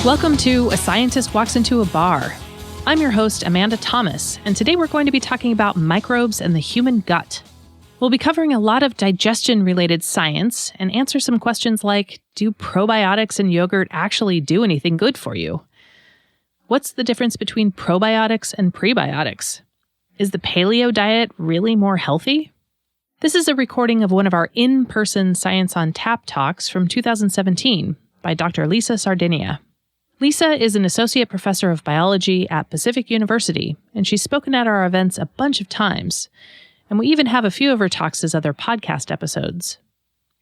Welcome to A Scientist Walks Into a Bar. I'm your host, Amanda Thomas, and today we're going to be talking about microbes and the human gut. We'll be covering a lot of digestion-related science and answer some questions like, do probiotics in yogurt actually do anything good for you? What's the difference between probiotics and prebiotics? Is the paleo diet really more healthy? This is a recording of one of our in-person Science on Tap talks from 2017 by Dr. Lisa Sardinia. Lisa is an associate professor of biology at Pacific University, and she's spoken at our events a bunch of times, and we even have a few of her talks as other podcast episodes.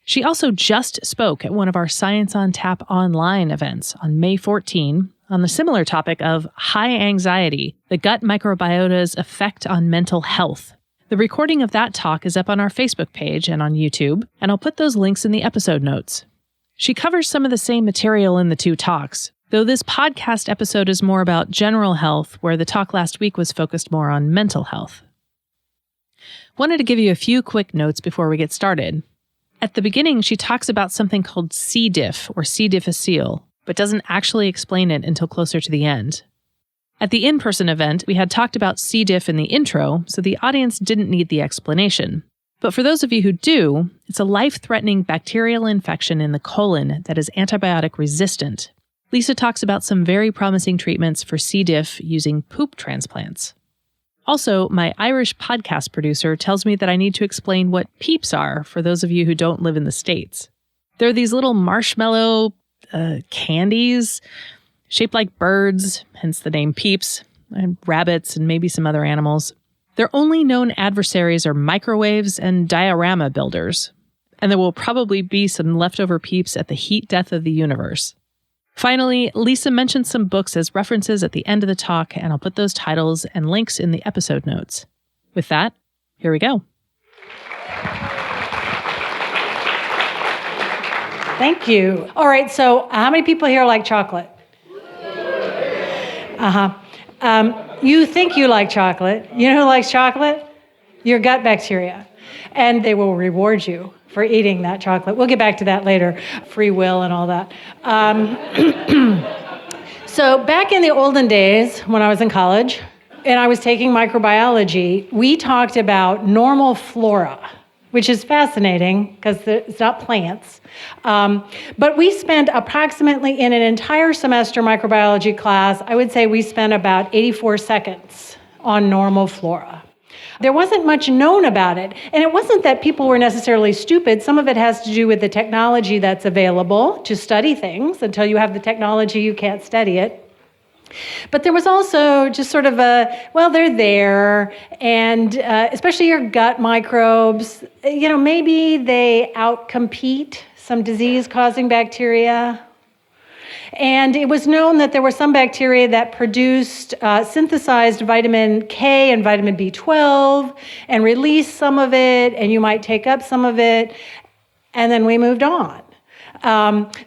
She also just spoke at one of our Science on Tap online events on May 14 on the similar topic of high anxiety, the gut microbiota's effect on mental health. The recording of that talk is up on our Facebook page and on YouTube, and I'll put those links in the episode notes. She covers some of the same material in the two talks, though this podcast episode is more about general health, where the talk last week was focused more on mental health. Wanted to give you a few quick notes before we get started. At the beginning, she talks about something called C. diff, or C. difficile, but doesn't actually explain it until closer to the end. At the in-person event, we had talked about C. diff in the intro, so the audience didn't need the explanation. But for those of you who do, it's a life-threatening bacterial infection in the colon that is antibiotic resistant. Lisa talks about some very promising treatments for C. diff using poop transplants. Also, my Irish podcast producer tells me that I need to explain what peeps are for those of you who don't live in the States. They're these little marshmallow candies shaped like birds, hence the name peeps, and rabbits, and maybe some other animals. Their only known adversaries are microwaves and diorama builders, and there will probably be some leftover peeps at the heat death of the universe. Finally, Lisa mentioned some books as references at the end of the talk, and I'll put those titles and links in the episode notes. With that, here we go. Thank you. All right, so how many people here like chocolate? You think you like chocolate. You know who likes chocolate? Your gut bacteria. And they will reward you for eating that chocolate. We'll get back to that later, free will and all that. So back in the olden days, when I was in college, and I was taking microbiology, we talked about normal flora, which is fascinating because it's not plants. But we spent approximately in an entire semester microbiology class, I would say we spent about 84 seconds on normal flora. There wasn't much known about it. And it wasn't that people were necessarily stupid. Some of it has to do with the technology that's available to study things. Until you have the technology, you can't study it. But there was also just sort of they're there. And especially your gut microbes, maybe they outcompete some disease-causing bacteria. And it was known that there were some bacteria that produced synthesized vitamin K and vitamin B12 and released some of it, and you might take up some of it, and then we moved on.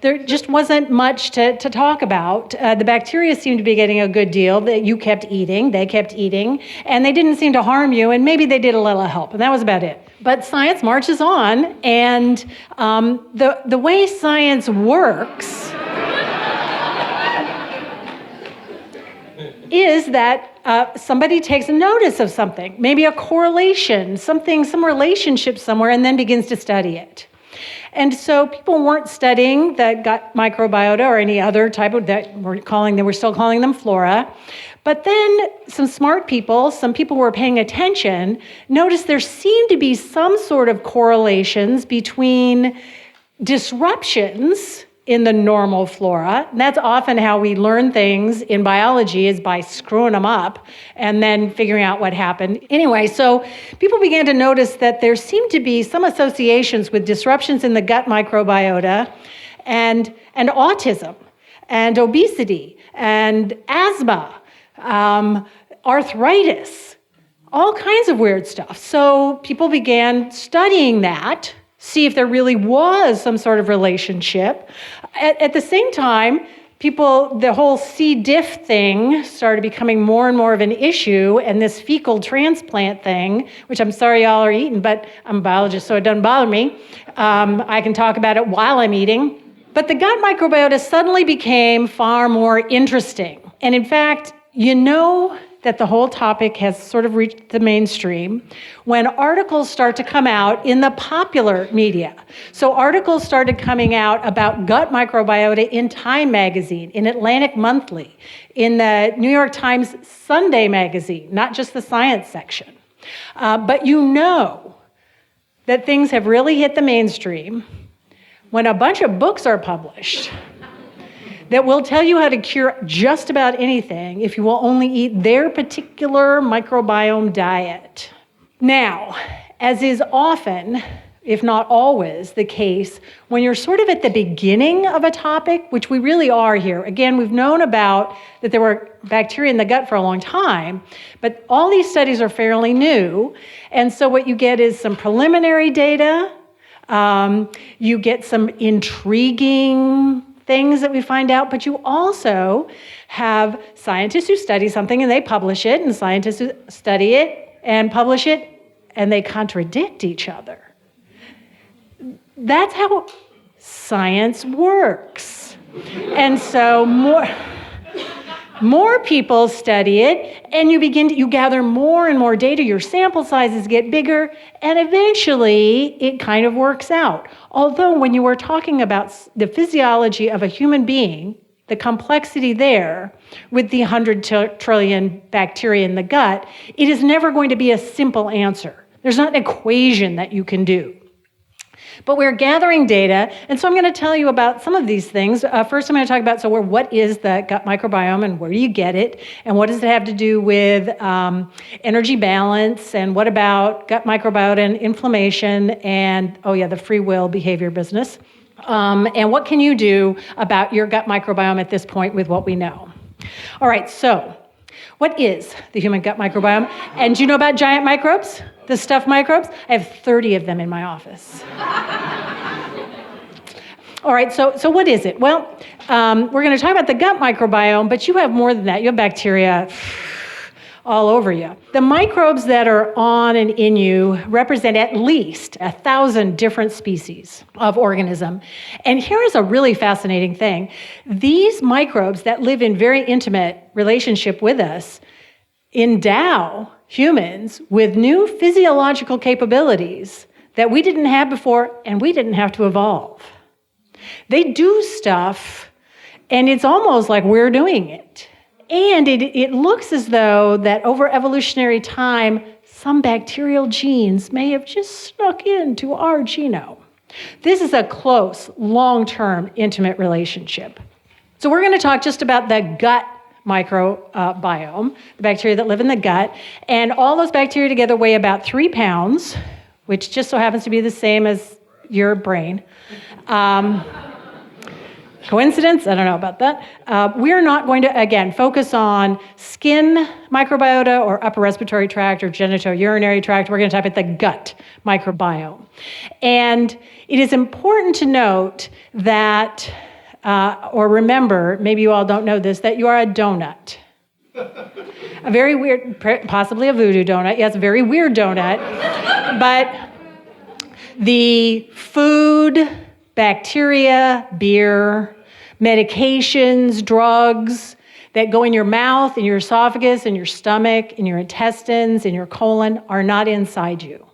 There just wasn't much to talk about. The bacteria seemed to be getting a good deal. That you kept eating, they kept eating, and they didn't seem to harm you, and maybe they did a little help, and that was about it. But science marches on, and the way science works is that somebody takes notice of something, maybe a correlation, some relationship somewhere, and then begins to study it. And so people weren't studying the gut microbiota or any other type of they were still calling them flora. But then some smart people, some people who were paying attention, noticed there seemed to be some sort of correlations between disruptions in the normal flora. And that's often how we learn things in biology, is by screwing them up and then figuring out what happened. Anyway, so people began to notice that there seemed to be some associations with disruptions in the gut microbiota and autism and obesity and asthma, arthritis, all kinds of weird stuff. So people began studying that, see if there really was some sort of relationship. At the same time, the whole C. diff thing started becoming more and more of an issue, and this fecal transplant thing, which I'm sorry y'all are eating, but I'm a biologist, so it doesn't bother me. I can talk about it while I'm eating. But the gut microbiota suddenly became far more interesting. And in fact, you know that the whole topic has sort of reached the mainstream when articles start to come out in the popular media. So articles started coming out about gut microbiota in Time magazine, in Atlantic Monthly, in the New York Times Sunday magazine, not just the science section. But you know that things have really hit the mainstream when a bunch of books are published that will tell you how to cure just about anything if you will only eat their particular microbiome diet. Now, as is often, if not always, the case, when you're sort of at the beginning of a topic, which we really are here. Again, we've known about that there were bacteria in the gut for a long time, but all these studies are fairly new, and so what you get is some preliminary data, you get some intriguing things that we find out, but you also have scientists who study something and they publish it, and scientists who study it and publish it, and they contradict each other. That's how science works. And so more people study it, and you gather more and more data, your sample sizes get bigger, and eventually it kind of works out. Although when you are talking about the physiology of a human being, the complexity there with the 100 trillion bacteria in the gut, it is never going to be a simple answer. There's not an equation that you can do. But we're gathering data, and so I'm going to tell you about some of these things. First, I'm going to talk about what is the gut microbiome and where do you get it, and what does it have to do with energy balance, and what about gut microbiota and inflammation, and the free will behavior business. And what can you do about your gut microbiome at this point with what we know? All right, so what is the human gut microbiome? And do you know about giant microbes? The stuffed microbes? I have 30 of them in my office. All right, so what is it? Well, we're going to talk about the gut microbiome, but you have more than that. You have bacteria all over you. The microbes that are on and in you represent at least 1,000 different species of organism. And here is a really fascinating thing. These microbes that live in very intimate relationship with us endow humans with new physiological capabilities that we didn't have before, and we didn't have to evolve. They do stuff, and it's almost like we're doing it. And it looks as though that over evolutionary time, some bacterial genes may have just snuck into our genome. This is a close, long-term, intimate relationship. So we're going to talk just about the gut microbiome, the bacteria that live in the gut, and all those bacteria together weigh about 3 pounds, which just so happens to be the same as your brain. Coincidence? I don't know about that. We're not going to, again, focus on skin microbiota or upper respiratory tract or genitourinary tract. We're going to talk about the gut microbiome. And it is important to note that or remember, maybe you all don't know this, that you are a donut. A very weird, possibly a voodoo donut. Yes, a very weird donut. But the food, bacteria, beer, medications, drugs that go in your mouth, in your esophagus, in your stomach, in your intestines, in your colon are not inside you.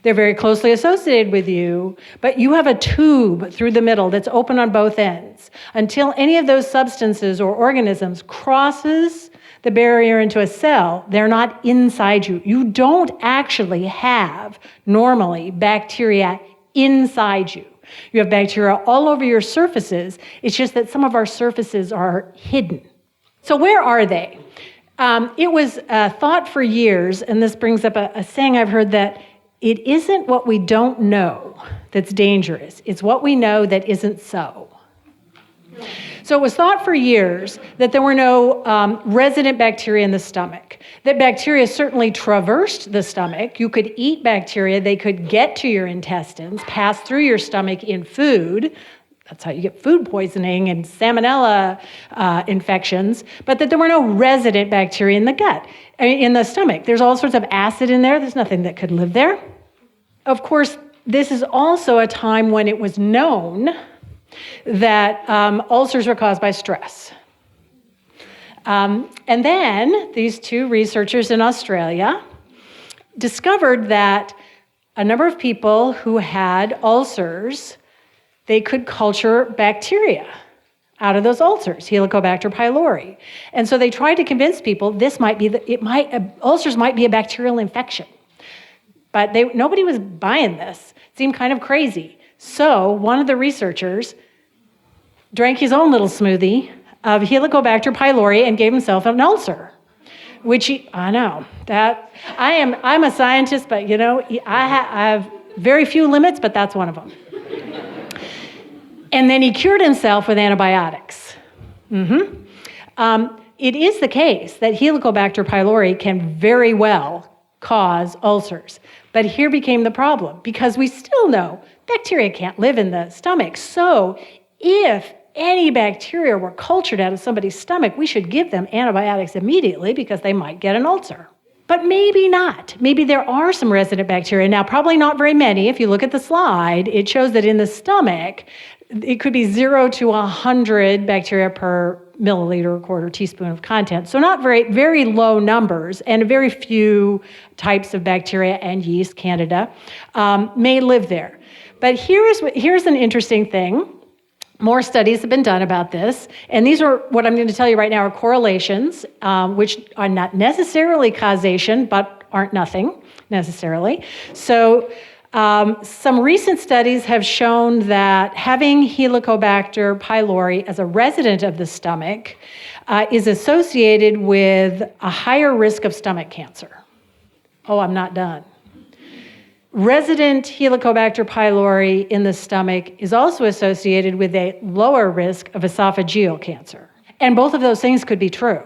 They're very closely associated with you, but you have a tube through the middle that's open on both ends. Until any of those substances or organisms crosses the barrier into a cell, they're not inside you. You don't actually have, normally, bacteria inside you. You have bacteria all over your surfaces. It's just that some of our surfaces are hidden. So where are they? It was thought for years, and this brings up a saying I've heard, that it isn't what we don't know that's dangerous. It's what we know that isn't so. So it was thought for years that there were no resident bacteria in the stomach, that bacteria certainly traversed the stomach. You could eat bacteria. They could get to your intestines, pass through your stomach in food. That's how you get food poisoning and salmonella infections, but that there were no resident bacteria in the gut, in the stomach. There's all sorts of acid in there. There's nothing that could live there. Of course, this is also a time when it was known that ulcers were caused by stress. And then these two researchers in Australia discovered that a number of people who had ulcers, they could culture bacteria out of those ulcers, Helicobacter pylori. And so they tried to convince people this might be ulcers might be a bacterial infection. But nobody was buying this. It seemed kind of crazy. So one of the researchers drank his own little smoothie of Helicobacter pylori and gave himself an ulcer. I know that I'm a scientist, but I have very few limits, but that's one of them. And then he cured himself with antibiotics. It is the case that Helicobacter pylori can very well cause ulcers. But here became the problem, because we still know bacteria can't live in the stomach. So if any bacteria were cultured out of somebody's stomach, we should give them antibiotics immediately because they might get an ulcer. But maybe not. Maybe there are some resident bacteria. Now, probably not very many. If you look at the slide, it shows that in the stomach, it could be 0 to 100 bacteria per milliliter or quarter teaspoon of content. So not very, very low numbers, and very few types of bacteria and yeast, Candida, may live there. But here's an interesting thing. More studies have been done about this, and these are, what I'm going to tell you right now, are correlations, which are not necessarily causation, but aren't nothing necessarily. So some recent studies have shown that having Helicobacter pylori as a resident of the stomach is associated with a higher risk of stomach cancer. Oh, I'm not done. Resident Helicobacter pylori in the stomach is also associated with a lower risk of esophageal cancer. And both of those things could be true.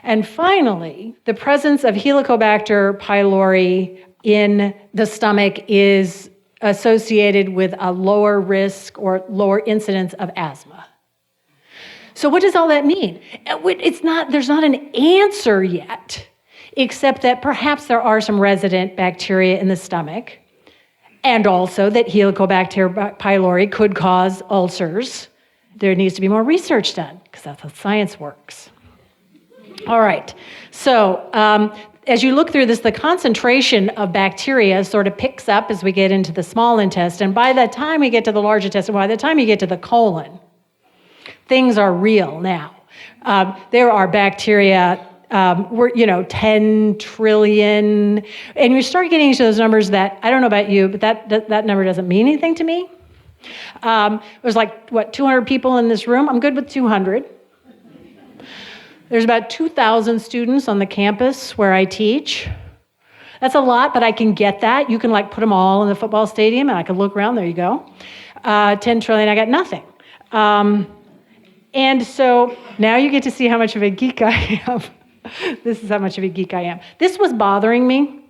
And finally, the presence of Helicobacter pylori in the stomach is associated with a lower risk or lower incidence of asthma. So what does all that mean? There's not an answer yet, except that perhaps there are some resident bacteria in the stomach, and also that Helicobacter pylori could cause ulcers. There needs to be more research done, because that's how science works. All right, so as you look through this, the concentration of bacteria sort of picks up as we get into the small intestine. By the time we get to the large intestine, by the time you get to the colon, things are real now. There are bacteria, 10 trillion, and you start getting into those numbers that, I don't know about you, but that number doesn't mean anything to me. There's 200 people in this room? I'm good with 200. There's about 2,000 students on the campus where I teach. That's a lot, but I can get that. You can put them all in the football stadium, and I can look around, there you go. 10 trillion, I got nothing. And so now you get to see how much of a geek I am. This is how much of a geek I am. This was bothering me,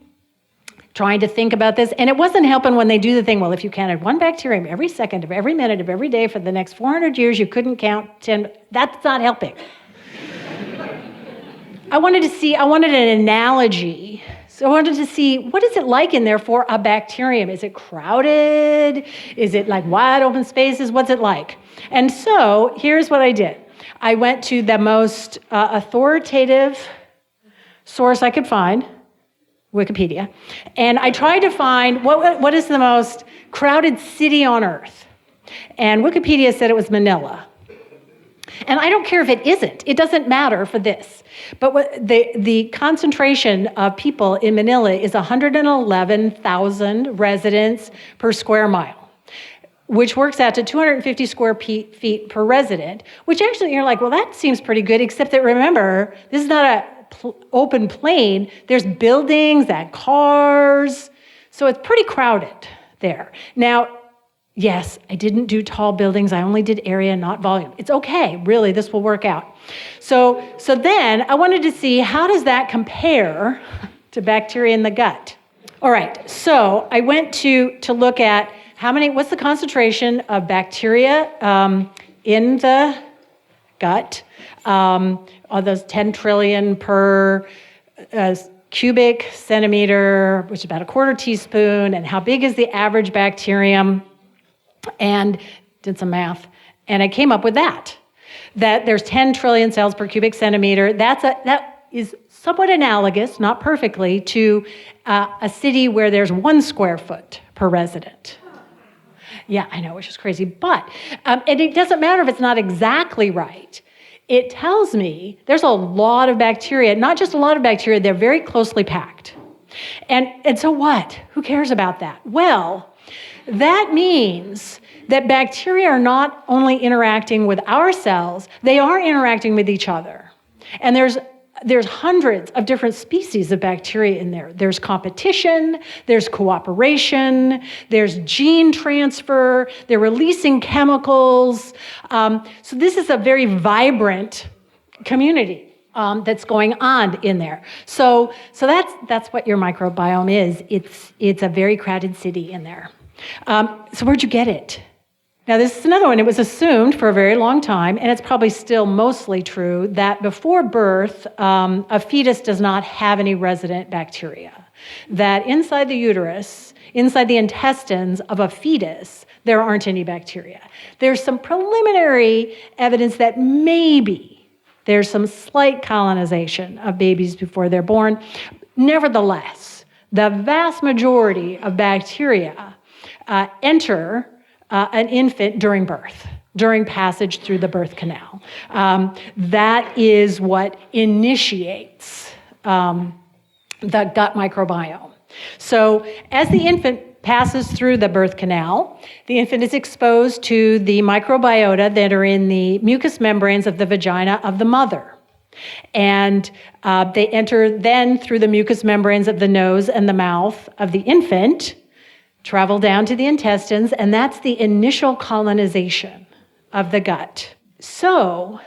trying to think about this, and it wasn't helping when they do the thing, well, if you counted one bacterium every second of every minute of every day for the next 400 years, you couldn't count 10. That's not helping. I wanted an analogy. So I wanted to see, what is it like in there for a bacterium? Is it crowded? Is it like wide open spaces? What's it like? And so here's what I did. I went to the most authoritative source I could find, Wikipedia, and I tried to find what is the most crowded city on Earth. And Wikipedia said it was Manila. And I don't care if it isn't. It doesn't matter for this. But the concentration of people in Manila is 111,000 residents per square mile, which works out to 250 square feet per resident, which actually you're like, well, that seems pretty good, except that remember, this is not an open plain. There's buildings and cars, so it's pretty crowded there. Now, yes, I didn't do tall buildings. I only did area, not volume. It's okay, really, this will work out. So then I wanted to see, how does that compare to bacteria in the gut? All right, so I went to look at what's the concentration of bacteria in the gut, all those 10 trillion per cubic centimeter, which is about a quarter teaspoon, and how big is the average bacterium? And did some math, and I came up with that there's 10 trillion cells per cubic centimeter. That is somewhat analogous, not perfectly, to a city where there's 1 square foot per resident. Yeah, I know, which is crazy. But, and it doesn't matter if it's not exactly right. It tells me there's a lot of bacteria, not just a lot of bacteria, they're very closely packed. And so what? Who cares about that? Well, that means that bacteria are not only interacting with our cells, they are interacting with each other. And there's hundreds of different species of bacteria in there. There's competition, there's cooperation, there's gene transfer, they're releasing chemicals. So this is a very vibrant community that's going on in there. So that's what your microbiome is. It's a very crowded city in there. So where'd you get it? Now, this is another one. It was assumed for a very long time, and it's probably still mostly true, that before birth, a fetus does not have any resident bacteria. That inside the uterus, inside the intestines of a fetus, there aren't any bacteria. There's some preliminary evidence that maybe there's some slight colonization of babies before they're born. Nevertheless, the vast majority of bacteria enter an infant during birth, during passage through the birth canal. That is what initiates the gut microbiome. So as the infant passes through the birth canal, the infant is exposed to the microbiota that are in the mucous membranes of the vagina of the mother. And they enter then through the mucous membranes of the nose and the mouth of the infant, travel down to the intestines, and that's the initial colonization of the gut. So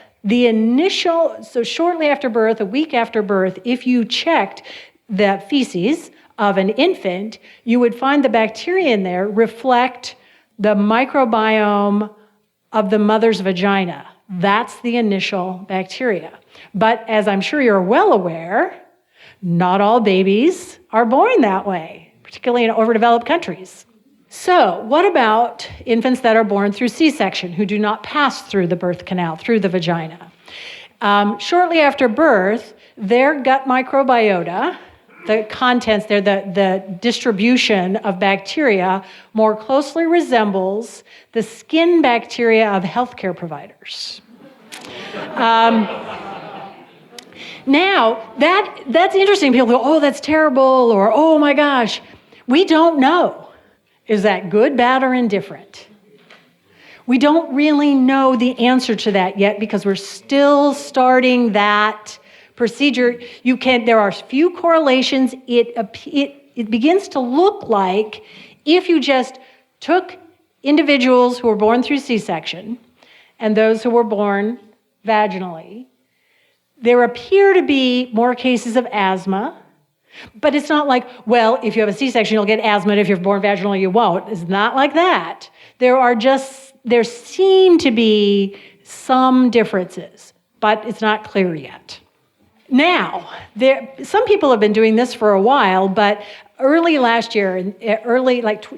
shortly after birth, a week after birth, if you checked the feces of an infant, you would find the bacteria in there reflect the microbiome of the mother's vagina. That's the initial bacteria. But as I'm sure you're well aware, not all babies are born that way, particularly in overdeveloped countries. So what about infants that are born through C-section who do not pass through the birth canal, through the vagina? Shortly after birth, their gut microbiota, the contents there, the distribution of bacteria, more closely resembles the skin bacteria of healthcare providers. Now, that's interesting. People go, oh, that's terrible, or oh my gosh. We don't know. Is that good, bad, or indifferent? We don't really know the answer to that yet because we're still starting that procedure. There are few correlations. It begins to look like if you just took individuals who were born through C-section and those who were born vaginally, there appear to be more cases of asthma, but it's not like, well, if you have a C-section, you'll get asthma, and if you're born vaginally, you won't. It's not like that. There seem to be some differences, but it's not clear yet. Now, some people have been doing this for a while, but early last year,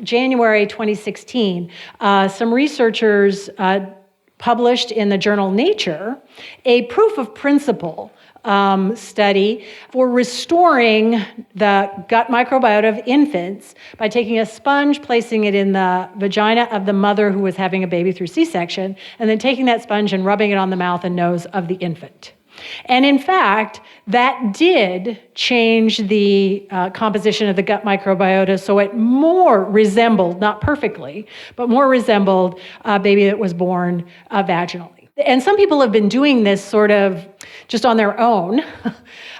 January 2016, some researchers published in the journal Nature a proof of principle study for restoring the gut microbiota of infants by taking a sponge, placing it in the vagina of the mother who was having a baby through C-section, and then taking that sponge and rubbing it on the mouth and nose of the infant. And in fact, that did change the composition of the gut microbiota so it more resembled, not perfectly, but more resembled a baby that was born vaginally. And some people have been doing this sort of just on their own.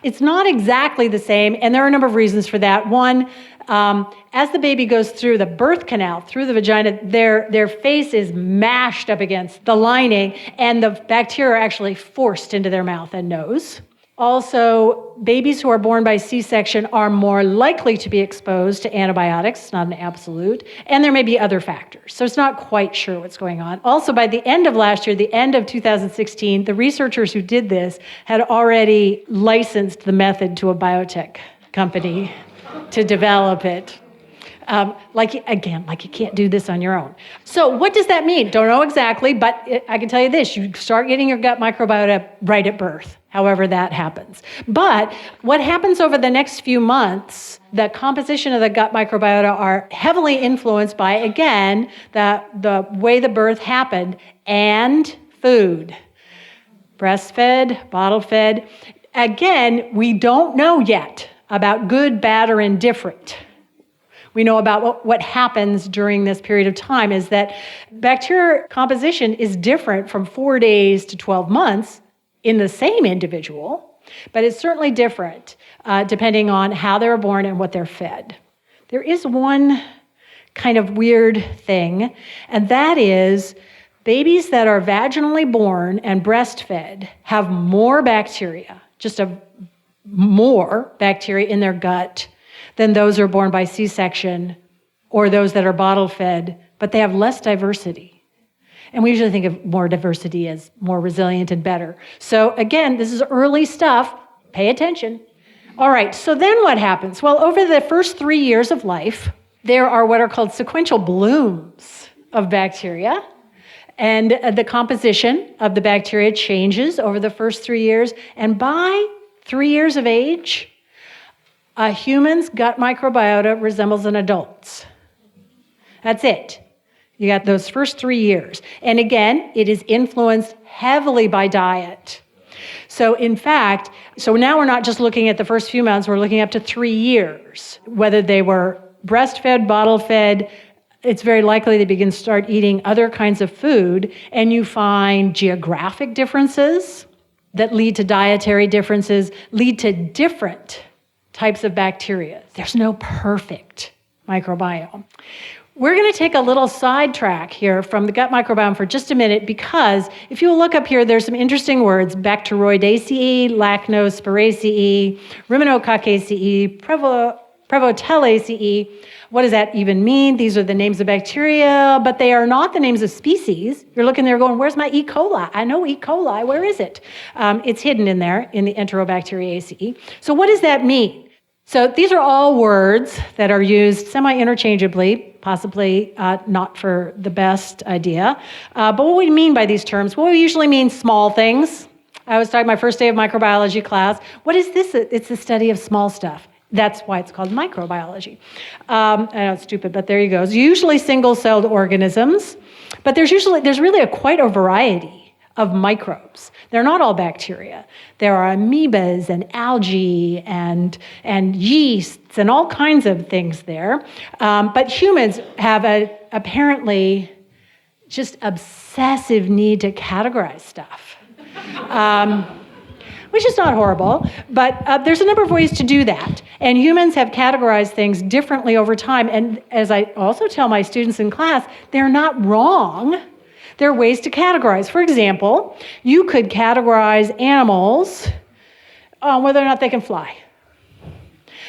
It's not exactly the same, and there are a number of reasons for that. One, as the baby goes through the birth canal, through the vagina, their face is mashed up against the lining, and the bacteria are actually forced into their mouth and nose. Also, babies who are born by C-section are more likely to be exposed to antibiotics. It's not an absolute. And there may be other factors. So it's not quite sure what's going on. Also, by the end of last year, the end of 2016, the researchers who did this had already licensed the method to a biotech company to develop it. Like you can't do this on your own. So what does that mean? Don't know exactly, but I can tell you this. You start getting your gut microbiota right at birth, however that happens. But what happens over the next few months, the composition of the gut microbiota are heavily influenced by, again, the way the birth happened and food. Breastfed, bottle-fed. Again, we don't know yet about good, bad, or indifferent. We know about what happens during this period of time is that bacteria composition is different from 4 days to 12 months in the same individual, but it's certainly different depending on how they were born and what they're fed. There is one kind of weird thing, and that is babies that are vaginally born and breastfed have more bacteria, more bacteria in their gut than those who are born by C-section or those that are bottle-fed, but they have less diversity. And we usually think of more diversity as more resilient and better. So again, this is early stuff. Pay attention. All right, so then what happens? Well, over the first 3 years of life, there are what are called sequential blooms of bacteria. And the composition of the bacteria changes over the first 3 years. And by 3 years of age, a human's gut microbiota resembles an adult's. That's it. You got those first 3 years. And again, it is influenced heavily by diet. So in fact, now we're not just looking at the first few months, we're looking up to 3 years. Whether they were breastfed, bottle-fed, it's very likely they start eating other kinds of food, and you find geographic differences that lead to dietary differences, lead to different types of bacteria. There's no perfect microbiome. We're going to take a little sidetrack here from the gut microbiome for just a minute, because if you look up here, there's some interesting words: Bacteroideaceae, Lactospiraceae, Ruminococcaceae, Prevotellacea. What does that even mean? These are the names of bacteria, but they are not the names of species. You're looking there going, where's my E. coli? I know E. coli. Where is it? It's hidden in there in the Enterobacteriaceae. So what does that mean? So these are all words that are used semi-interchangeably, possibly not for the best idea. But what we mean by these terms, well, we usually mean small things. I was talking my first day of microbiology class. What is this? It's the study of small stuff. That's why it's called microbiology. I know it's stupid, but there you go. It's usually single-celled organisms, but there's really quite a variety of microbes. They're not all bacteria. There are amoebas and algae and yeasts and all kinds of things there. But humans have apparently just obsessive need to categorize stuff. Which is not horrible, but there's a number of ways to do that. And humans have categorized things differently over time. And as I also tell my students in class, they're not wrong. There are ways to categorize. For example, you could categorize animals on whether or not they can fly.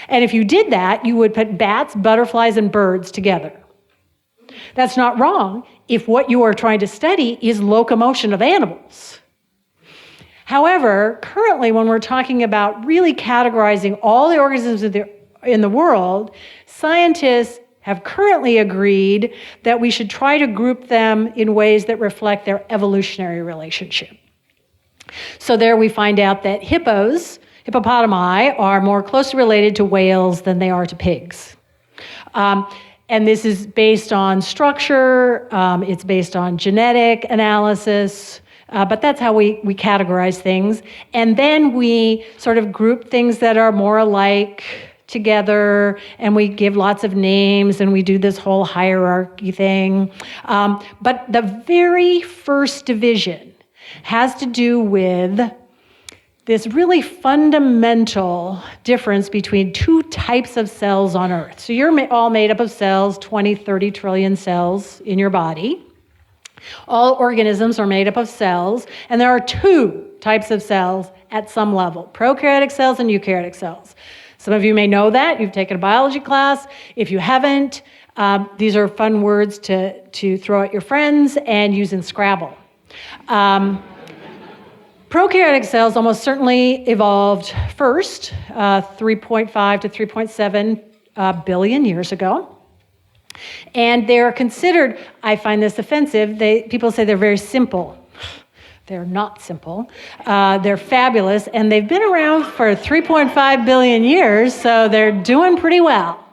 And if you did that, you would put bats, butterflies, and birds together. That's not wrong if what you are trying to study is locomotion of animals. However, currently, when we're talking about really categorizing all the organisms in the world, scientists have currently agreed that we should try to group them in ways that reflect their evolutionary relationship. So there we find out that hippopotami, are more closely related to whales than they are to pigs. And this is based on structure, it's based on genetic analysis, but that's how we categorize things. And then we sort of group things that are more alike together, and we give lots of names, and we do this whole hierarchy thing. But the very first division has to do with this really fundamental difference between two types of cells on Earth. So you're all made up of cells, 20, 30 trillion cells in your body. All organisms are made up of cells, and there are two types of cells at some level: prokaryotic cells and eukaryotic cells. Some of you may know that. You've taken a biology class. If you haven't, these are fun words to throw at your friends and use in Scrabble. Prokaryotic cells almost certainly evolved first, 3.5 to 3.7 billion years ago. And they're considered, I find this offensive, people say they're very simple. They're not simple. They're fabulous, and they've been around for 3.5 billion years, so they're doing pretty well.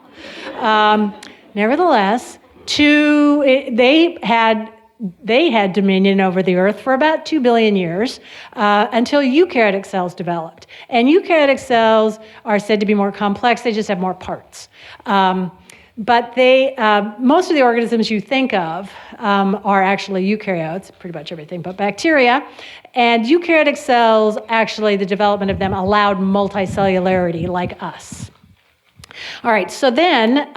Nevertheless, they had dominion over the earth for about 2 billion years until eukaryotic cells developed. And eukaryotic cells are said to be more complex. They just have more parts. But most of the organisms you think of are actually eukaryotes, pretty much everything but bacteria. And eukaryotic cells, actually, the development of them allowed multicellularity like us. All right, so then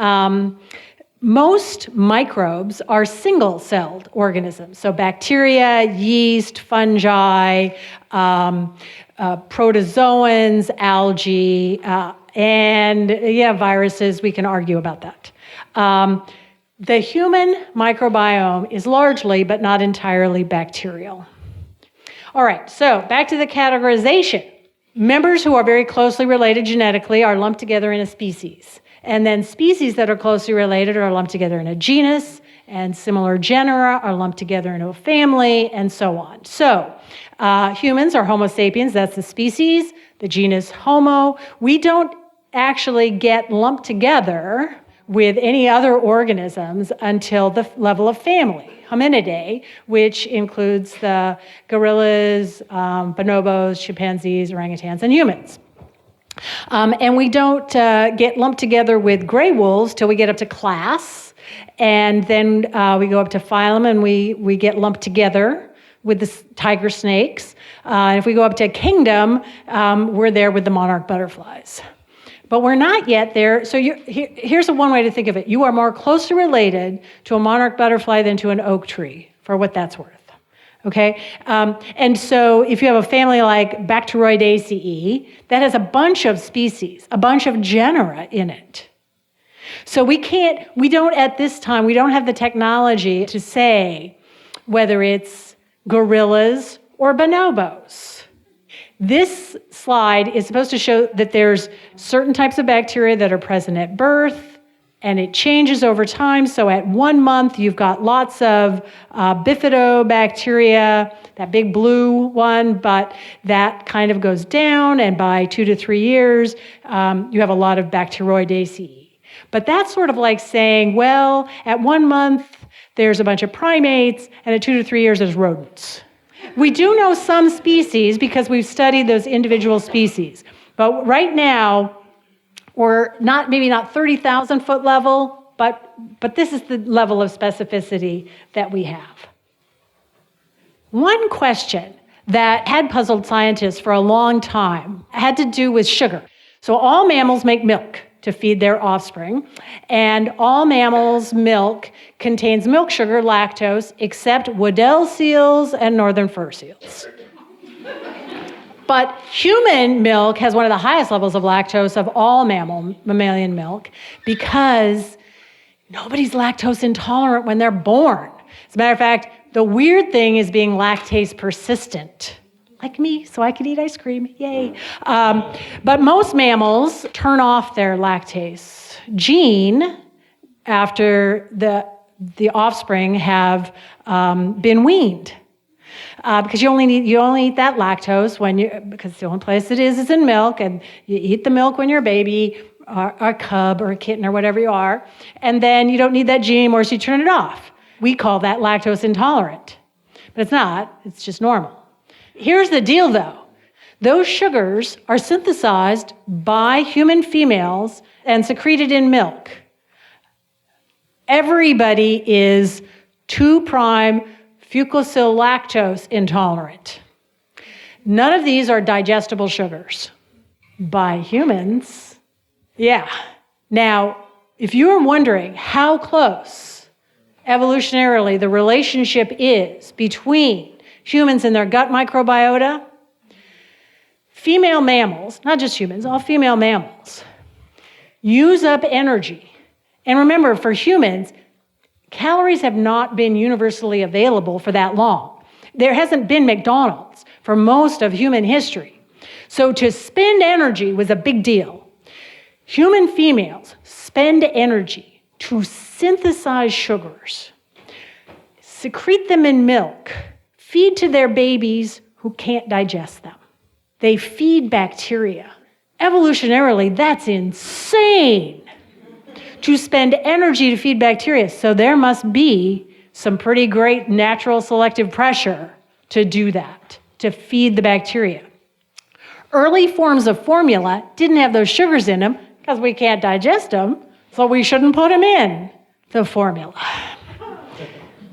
most microbes are single-celled organisms. So bacteria, yeast, fungi, protozoans, algae, and viruses, we can argue about that. The human microbiome is largely, but not entirely, bacterial. All right, so back to the categorization. Members who are very closely related genetically are lumped together in a species. And then species that are closely related are lumped together in a genus, and similar genera are lumped together into a family, and so on. So humans are Homo sapiens, that's the species, the genus Homo. We don't actually get lumped together with any other organisms until the level of family, Hominidae, which includes the gorillas, bonobos, chimpanzees, orangutans, and humans. And we don't get lumped together with gray wolves till we get up to class, and then we go up to phylum, and we get lumped together with the tiger snakes. And if we go up to kingdom, we're there with the monarch butterflies. But we're not yet there. So here's one way to think of it. You are more closely related to a monarch butterfly than to an oak tree, for what that's worth. Okay? And so if you have a family like Bacteroideaceae, that has a bunch of species, a bunch of genera in it. So we don't at this time, we don't have the technology to say whether it's gorillas or bonobos. This slide is supposed to show that there's certain types of bacteria that are present at birth, and it changes over time. So at 1 month, you've got lots of bifidobacteria, that big blue one, but that kind of goes down, and by 2 to 3 years, you have a lot of Bacteroideaceae. But that's sort of like saying, well, at 1 month, there's a bunch of primates, and at 2 to 3 years, there's rodents. We do know some species because we've studied those individual species. But right now, we're maybe not 30,000 foot level, but this is the level of specificity that we have. One question that had puzzled scientists for a long time had to do with sugar. So all mammals make milk to feed their offspring, and all mammals' milk contains milk sugar, lactose, except Weddell seals and northern fur seals. But human milk has one of the highest levels of lactose of all mammalian milk because nobody's lactose intolerant when they're born. As a matter of fact, the weird thing is being lactase persistent. Like me, so I can eat ice cream, yay. But most mammals turn off their lactase gene after the offspring have been weaned. Because you only eat that lactose because the only place it is in milk, and you eat the milk when you're a baby, or a cub, or a kitten, or whatever you are, and then you don't need that gene anymore, so you turn it off. We call that lactose intolerant. But it's not, it's just normal. Here's the deal, though. Those sugars are synthesized by human females and secreted in milk. Everybody is 2' fucosylactose intolerant. None of these are digestible sugars by humans. Yeah. Now, if you're wondering how close evolutionarily the relationship is between humans and their gut microbiota, female mammals, not just humans, all female mammals, use up energy. And remember, for humans, calories have not been universally available for that long. There hasn't been McDonald's for most of human history. So to spend energy was a big deal. Human females spend energy to synthesize sugars, secrete them in milk, feed to their babies who can't digest them. They feed bacteria. Evolutionarily, that's insane to spend energy to feed bacteria. So there must be some pretty great natural selective pressure to do that, to feed the bacteria. Early forms of formula didn't have those sugars in them because we can't digest them, so we shouldn't put them in the formula.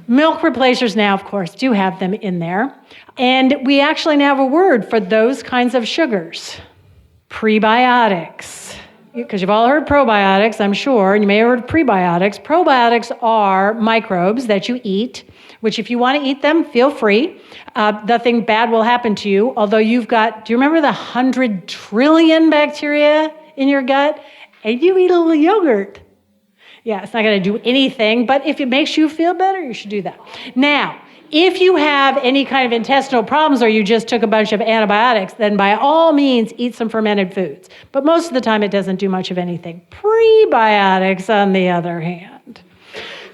Milk replacers now, of course, do have them in there. And we actually now have a word for those kinds of sugars. Prebiotics. Because you've all heard probiotics, I'm sure, and you may have heard prebiotics. Probiotics are microbes that you eat, which if you want to eat them, feel free. Nothing bad will happen to you, although you've got, do you remember the 100 trillion bacteria in your gut? And you eat a little yogurt. Yeah, it's not going to do anything, but if it makes you feel better, you should do that. Now, if you have any kind of intestinal problems or you just took a bunch of antibiotics, then by all means, eat some fermented foods. But most of the time, it doesn't do much of anything. Prebiotics, on the other hand,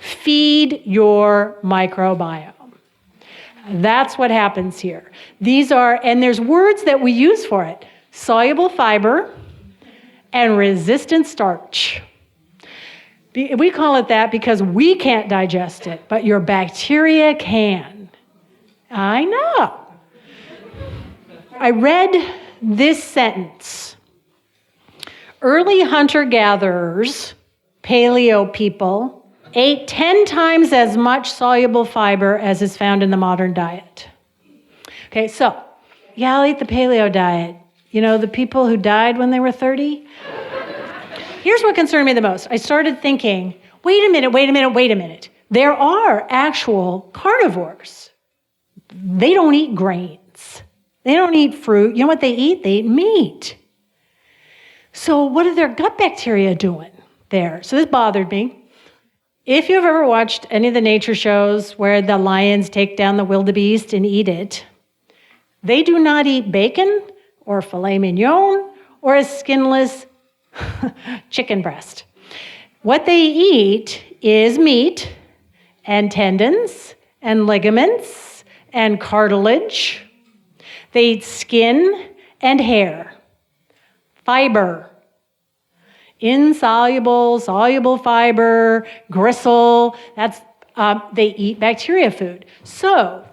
feed your microbiome. That's what happens here. These are, and there's words that we use for it, soluble fiber and resistant starch. We call it that because we can't digest it, but your bacteria can. I know. I read this sentence. Early hunter-gatherers, paleo people, ate 10 times as much soluble fiber as is found in the modern diet. Okay, so, yeah, I'll eat the paleo diet. You know, the people who died when they were 30? Here's what concerned me the most. I started thinking, wait a minute. There are actual carnivores. They don't eat grains. They don't eat fruit. You know what they eat? They eat meat. So what are their gut bacteria doing there? So this bothered me. If you've ever watched any of the nature shows where the lions take down the wildebeest and eat it, they do not eat bacon or filet mignon or a skinless chicken breast. What they eat is meat and tendons and ligaments and cartilage. They eat skin and hair, fiber, insoluble, soluble fiber, gristle. They eat bacteria food. So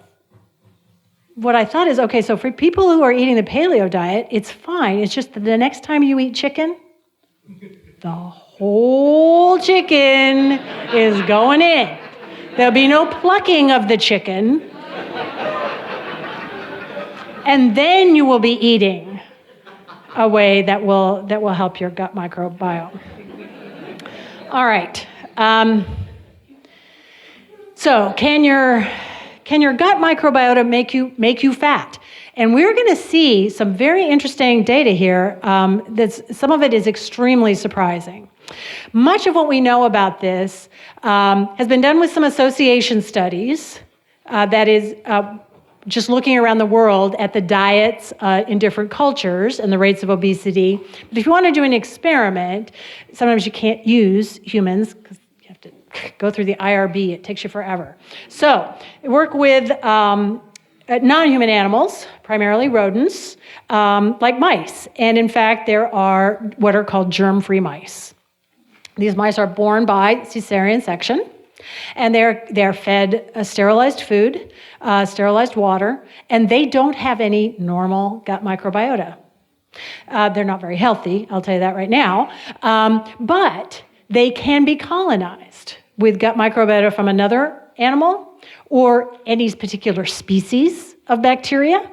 what I thought is, okay, so for people who are eating the paleo diet, it's fine. It's just that the next time you eat chicken, the whole chicken is going in. There'll be no plucking of the chicken. And then you will be eating a way that will help your gut microbiome. All right. So can your gut microbiota make you fat? And we're going to see some very interesting data here. Some of it is extremely surprising. Much of what we know about this has been done with some association studies. That is just looking around the world at the diets in different cultures and the rates of obesity. But if you want to do an experiment, sometimes you can't use humans because you have to go through the IRB. It takes you forever. So work with non-human animals, primarily rodents, like mice. And in fact, there are what are called germ-free mice. These mice are born by cesarean section, and they're fed sterilized food, sterilized water, and they don't have any normal gut microbiota. They're not very healthy, I'll tell you that right now, but they can be colonized with gut microbiota from another animal or any particular species of bacteria.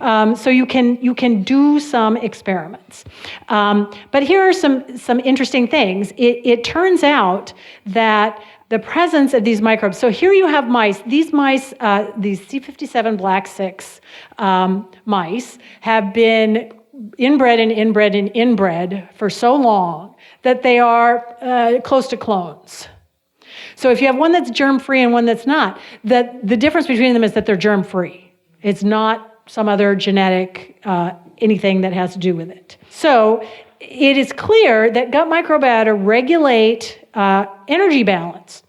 So you can do some experiments. But here are some interesting things. It turns out that the presence of these microbes, so here you have mice. These mice, these C57 Black 6 mice, have been inbred for so long that they are close to clones. So if you have one that's germ-free and one that's not, the difference between them is that they're germ-free. It's not some other genetic anything that has to do with it. So it is clear that gut microbiota regulate energy balance.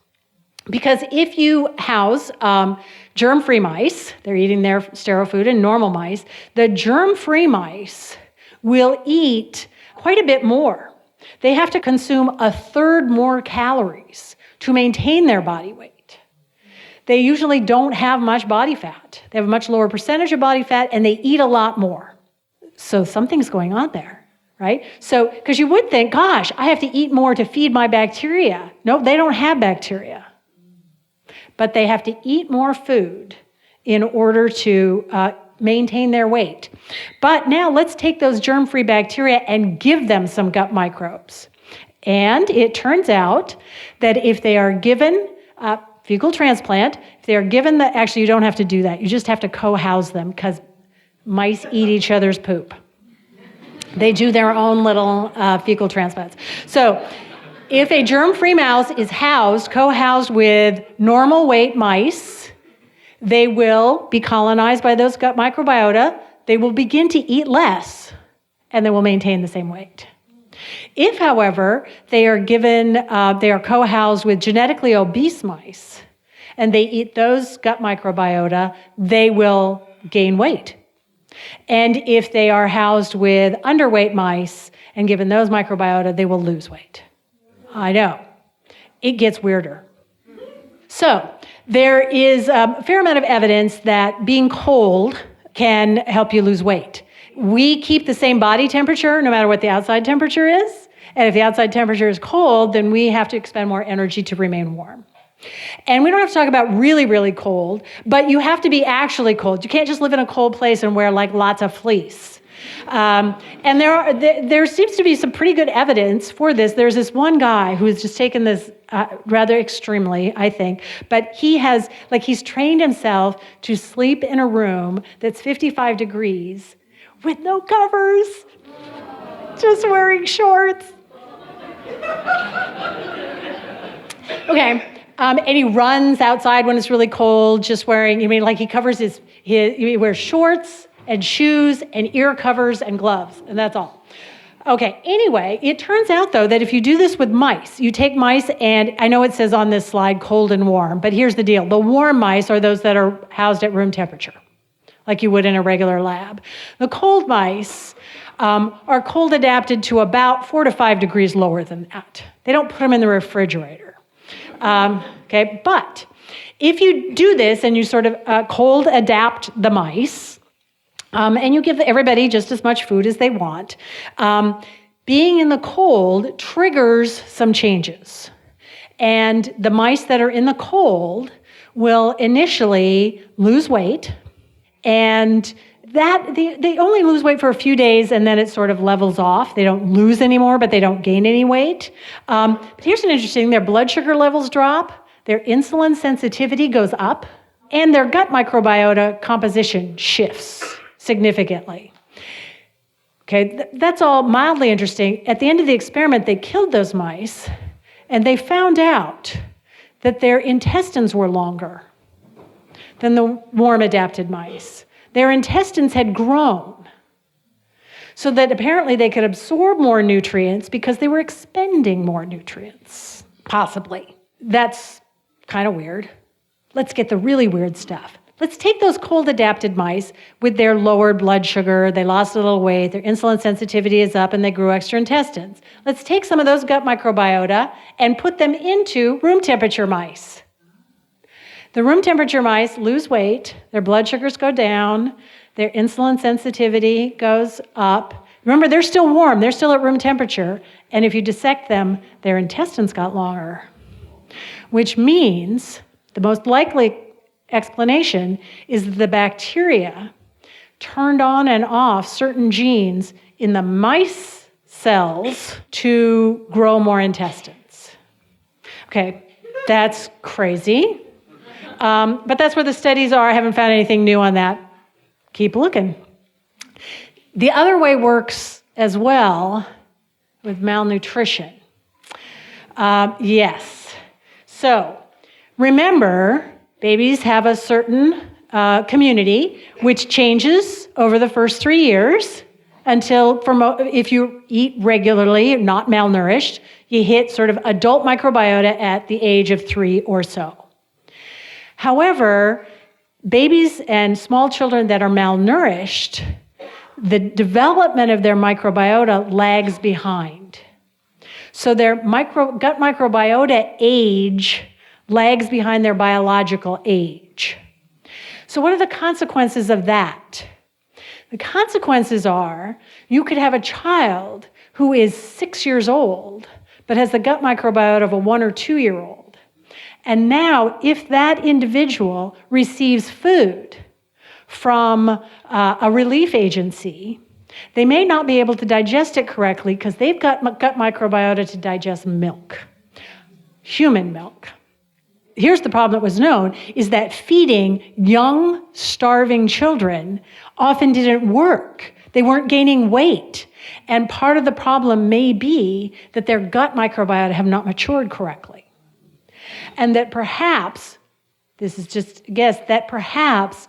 Because if you house germ-free mice, they're eating their sterile food, and normal mice, the germ-free mice will eat quite a bit more. They have to consume a third more calories to maintain their body weight. They usually don't have much body fat. They have a much lower percentage of body fat, and they eat a lot more. So something's going on there, right? So, because you would think, gosh, I have to eat more to feed my bacteria. No, they don't have bacteria. But they have to eat more food in order to maintain their weight. But now let's take those germ-free bacteria and give them some gut microbes. And it turns out that if they are given fecal transplant, if they are given actually you don't have to do that. You just have to co-house them because mice eat each other's poop. They do their own little fecal transplants. So if a germ-free mouse is co-housed with normal weight mice, they will be colonized by those gut microbiota. They will begin to eat less, and they will maintain the same weight. If, however, they are co-housed with genetically obese mice, and they eat those gut microbiota, they will gain weight. And if they are housed with underweight mice and given those microbiota, they will lose weight. I know. It gets weirder. So there is a fair amount of evidence that being cold can help you lose weight. We keep the same body temperature no matter what the outside temperature is. And if the outside temperature is cold, then we have to expend more energy to remain warm. And we don't have to talk about really, really cold, but you have to be actually cold. You can't just live in a cold place and wear like lots of fleece. And there seems to be some pretty good evidence for this. There's this one guy who has just taken this rather extremely, I think, but he's trained himself to sleep in a room that's 55 degrees with no covers, just wearing shorts. Okay. And he runs outside when it's really cold, just wearing, he covers he wears shorts and shoes and ear covers and gloves, and that's all. Okay, anyway, it turns out, though, that if you do this with mice, you take mice, and I know it says on this slide cold and warm, but here's the deal. The warm mice are those that are housed at room temperature, like you would in a regular lab. The cold mice are cold adapted to about 4 to 5 degrees lower than that. They don't put them in the refrigerator. Okay, but if you do this and you sort of cold adapt the mice, and you give everybody just as much food as they want, being in the cold triggers some changes. And the mice that are in the cold will initially lose weight, and that they only lose weight for a few days, and then it sort of levels off. They don't lose anymore, but they don't gain any weight. But here's an interesting thing. Their blood sugar levels drop, their insulin sensitivity goes up, and their gut microbiota composition shifts significantly. Okay, that's all mildly interesting. At the end of the experiment, they killed those mice, and they found out that their intestines were longer than the warm-adapted mice. Their intestines had grown so that apparently they could absorb more nutrients because they were expending more nutrients, possibly. That's kind of weird. Let's get the really weird stuff. Let's take those cold-adapted mice with their lowered blood sugar, they lost a little weight, their insulin sensitivity is up, and they grew extra intestines. Let's take some of those gut microbiota and put them into room temperature mice. The room temperature mice lose weight, their blood sugars go down, their insulin sensitivity goes up. Remember, they're still warm, they're still at room temperature, and if you dissect them, their intestines got longer, which means the most likely explanation is that the bacteria turned on and off certain genes in the mice cells to grow more intestines. Okay, that's crazy. But that's where the studies are. I haven't found anything new on that. Keep looking. The other way works as well with malnutrition. Yes. So remember, babies have a certain community which changes over the first 3 years. until, if you eat regularly, not malnourished, you hit sort of adult microbiota at the age of 3 or so. However, babies and small children that are malnourished, the development of their microbiota lags behind. So their gut microbiota age lags behind their biological age. So what are the consequences of that? The consequences are you could have a child who is 6 years old but has the gut microbiota of a 1 or 2 year old. And now if that individual receives food from a relief agency, they may not be able to digest it correctly because they've got gut microbiota to digest milk, human milk. Here's the problem that was known, is that feeding young, starving children often didn't work. They weren't gaining weight. And part of the problem may be that their gut microbiota have not matured correctly. And that perhaps, this is just a guess, that perhaps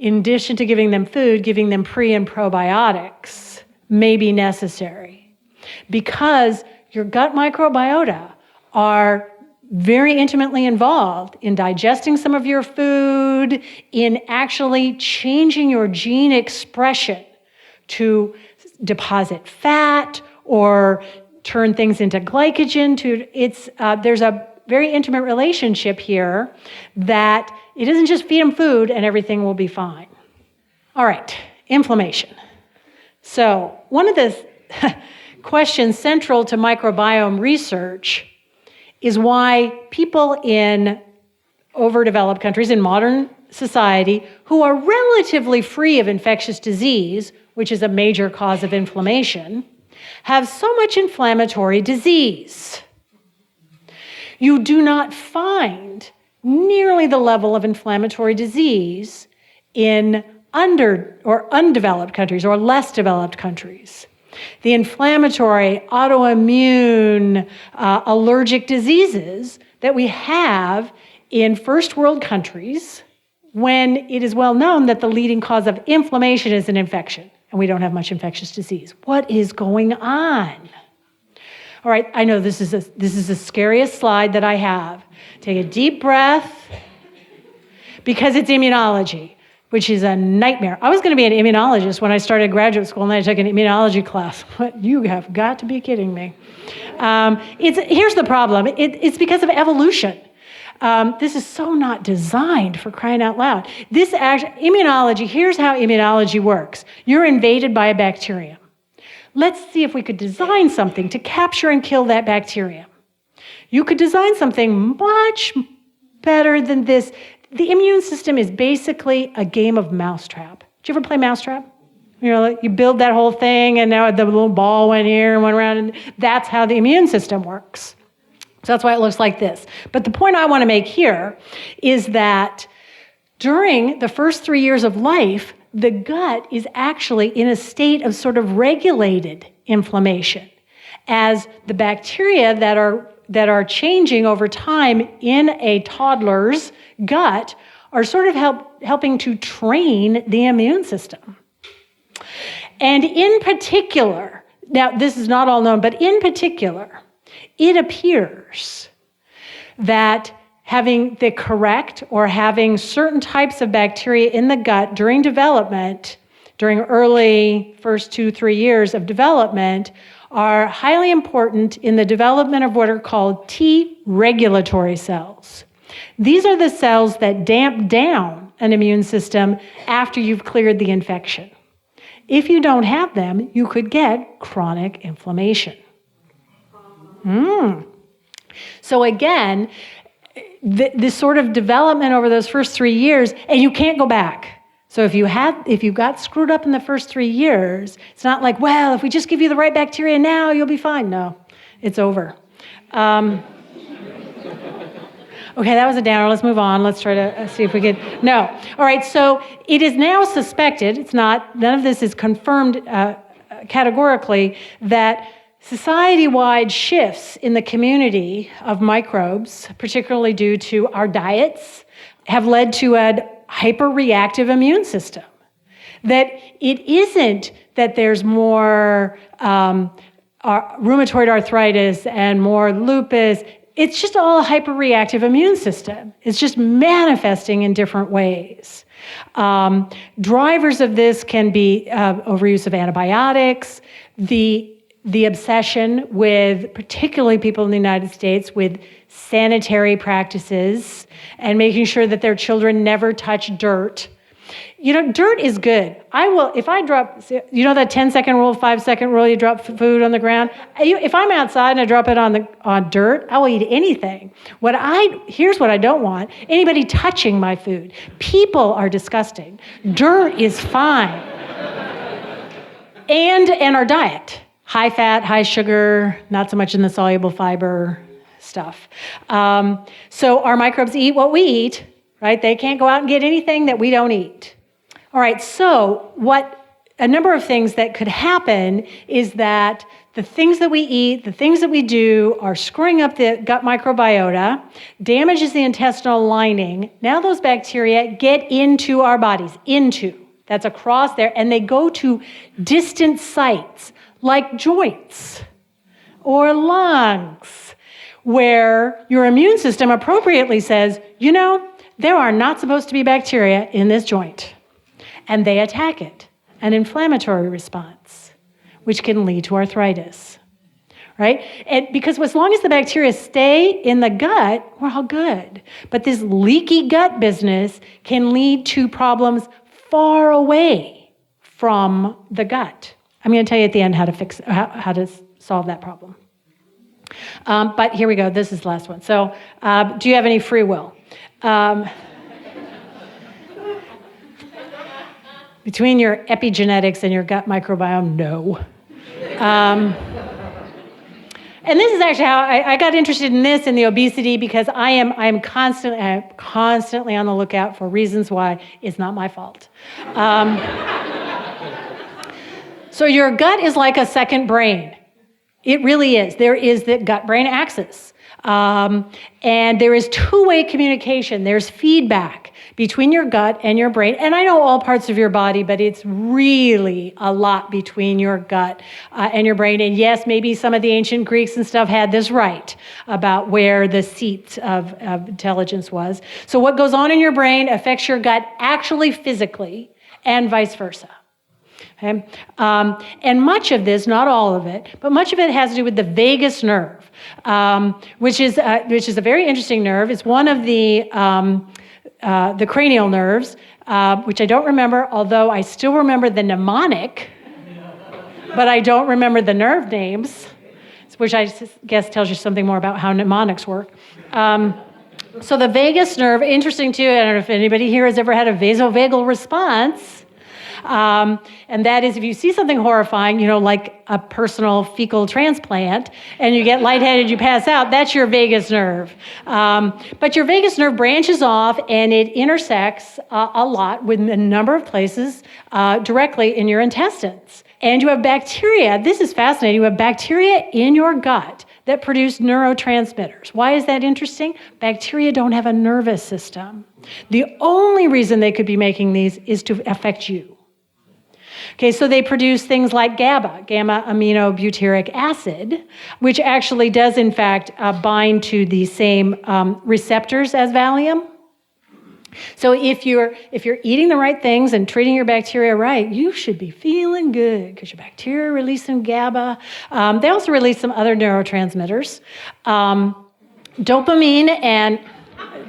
in addition to giving them food, giving them pre and probiotics may be necessary. Because your gut microbiota are very intimately involved in digesting some of your food, in actually changing your gene expression to deposit fat or turn things into glycogen. There's a very intimate relationship here that it isn't just feed them food and everything will be fine. All right, inflammation. So one of the questions central to microbiome research is why people in overdeveloped countries, in modern society, who are relatively free of infectious disease, which is a major cause of inflammation, have so much inflammatory disease. You do not find nearly the level of inflammatory disease in undeveloped countries or less developed countries. The inflammatory, autoimmune, allergic diseases that we have in first world countries, when it is well known that the leading cause of inflammation is an infection, and we don't have much infectious disease. What is going on? All right, I know this is the scariest slide that I have. Take a deep breath, because it's immunology, which is a nightmare. I was going to be an immunologist when I started graduate school, and then I took an immunology class. What? You have got to be kidding me. Here's the problem. It's because of evolution. This is so not designed, for crying out loud. Immunology, here's how immunology works. You're invaded by a bacterium. Let's see if we could design something to capture and kill that bacterium. You could design something much better than this. The immune system is basically a game of mousetrap. Did you ever play mousetrap? You build that whole thing, and now the little ball went here and went around, and that's how the immune system works. So that's why it looks like this. But the point I want to make here is that during the first 3 years of life, the gut is actually in a state of sort of regulated inflammation, as the bacteria that are changing over time in a toddler's gut are sort of helping to train the immune system. And in particular, now this is not all known, but in particular, it appears that having the correct or having certain types of bacteria in the gut during development, during early first 2-3 years of development, are highly important in the development of what are called T regulatory cells. These are the cells that damp down an immune system after you've cleared the infection. If you don't have them, you could get chronic inflammation. So again, this sort of development over those first 3 years, and you can't go back. So if you got screwed up in the first 3 years, it's not like, well, if we just give you the right bacteria now, you'll be fine. No, it's over. Okay, that was a downer. Let's move on. Let's try to see if we could. No. All right, so it is now suspected, none of this is confirmed categorically, that society-wide shifts in the community of microbes, particularly due to our diets, have led to a hyperreactive immune system That it isn't that there's more rheumatoid arthritis and more lupus. It's just all a hyperreactive immune system. It's just manifesting in different ways. Drivers of this can be overuse of antibiotics, the obsession with, particularly people in the United States, with sanitary practices and making sure that their children never touch dirt. Dirt is good. If I drop, that 10-second rule, 5-second rule, you drop food on the ground. If I'm outside and I drop it on dirt, I will eat anything. Here's what I don't want: anybody touching my food. People are disgusting. Dirt is fine. And our diet. High fat, high sugar, not so much in the soluble fiber stuff. So our microbes eat what we eat, right? They can't go out and get anything that we don't eat. All right, so a number of things that could happen is that the things that we eat, the things that we do are screwing up the gut microbiota, damages the intestinal lining. Now those bacteria get into our bodies, that's across there, and they go to distant sites like joints or lungs, where your immune system appropriately says, there are not supposed to be bacteria in this joint. And they attack it, an inflammatory response, which can lead to arthritis, right? And because as long as the bacteria stay in the gut, we're all good. But this leaky gut business can lead to problems far away from the gut. I'm going to tell you at the end how to solve that problem. But here we go. This is the last one. So, do you have any free will? Between your epigenetics and your gut microbiome, no. And this is actually how I got interested in this in the obesity, because I'm constantly on the lookout for reasons why it's not my fault. So your gut is like a second brain. It really is. There is the gut-brain axis. And there is two-way communication. There's feedback between your gut and your brain. And I know all parts of your body, but it's really a lot between your gut and your brain. And yes, maybe some of the ancient Greeks and stuff had this right about where the seat of intelligence was. So what goes on in your brain affects your gut actually physically, and vice versa. Okay? And much of this, not all of it, but much of it has to do with the vagus nerve, which is a very interesting nerve. It's one of the cranial nerves, which I don't remember, although I still remember the mnemonic, but I don't remember the nerve names, which I guess tells you something more about how mnemonics work. So the vagus nerve, interesting too, I don't know if anybody here has ever had a vasovagal response. And that is if you see something horrifying, like a personal fecal transplant, and you get lightheaded, you pass out, that's your vagus nerve. But your vagus nerve branches off and it intersects a lot with a number of places directly in your intestines. And you have bacteria, this is fascinating, you have bacteria in your gut that produce neurotransmitters. Why is that interesting? Bacteria don't have a nervous system. The only reason they could be making these is to affect you. Okay, so they produce things like GABA, gamma-aminobutyric acid, which actually does, in fact, bind to the same receptors as Valium. So if you're eating the right things and treating your bacteria right, you should be feeling good because your bacteria release some GABA. They also release some other neurotransmitters. Dopamine, and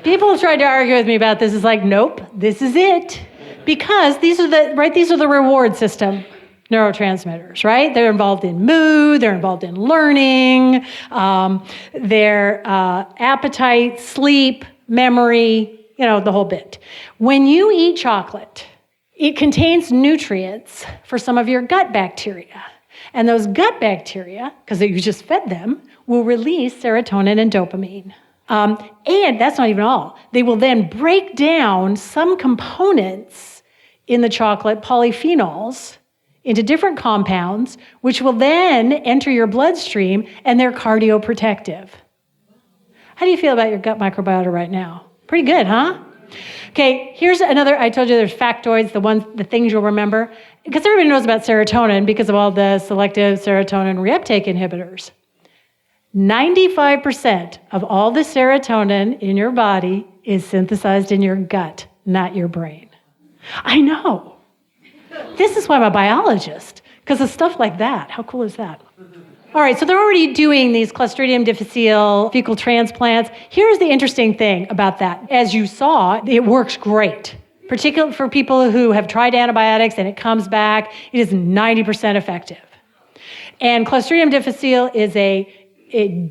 people have tried to argue with me about this. It's like, nope, this is it. Because these are the reward system neurotransmitters, right? They're involved in mood, they're involved in learning, their appetite, sleep, memory, the whole bit. When you eat chocolate, it contains nutrients for some of your gut bacteria. And those gut bacteria, because you just fed them, will release serotonin and dopamine. And that's not even all. They will then break down some components in the chocolate, polyphenols, into different compounds, which will then enter your bloodstream, and they're cardioprotective. How do you feel about your gut microbiota right now? Pretty good, huh? Okay, here's another, I told you there's factoids, the things you'll remember. Because everybody knows about serotonin because of all the selective serotonin reuptake inhibitors. 95% of all the serotonin in your body is synthesized in your gut, not your brain. I know. This is why I'm a biologist, because of stuff like that. How cool is that? All right, so they're already doing these Clostridium difficile fecal transplants. Here's the interesting thing about that. As you saw, it works great, particularly for people who have tried antibiotics and it comes back. It is 90% effective. And Clostridium difficile is a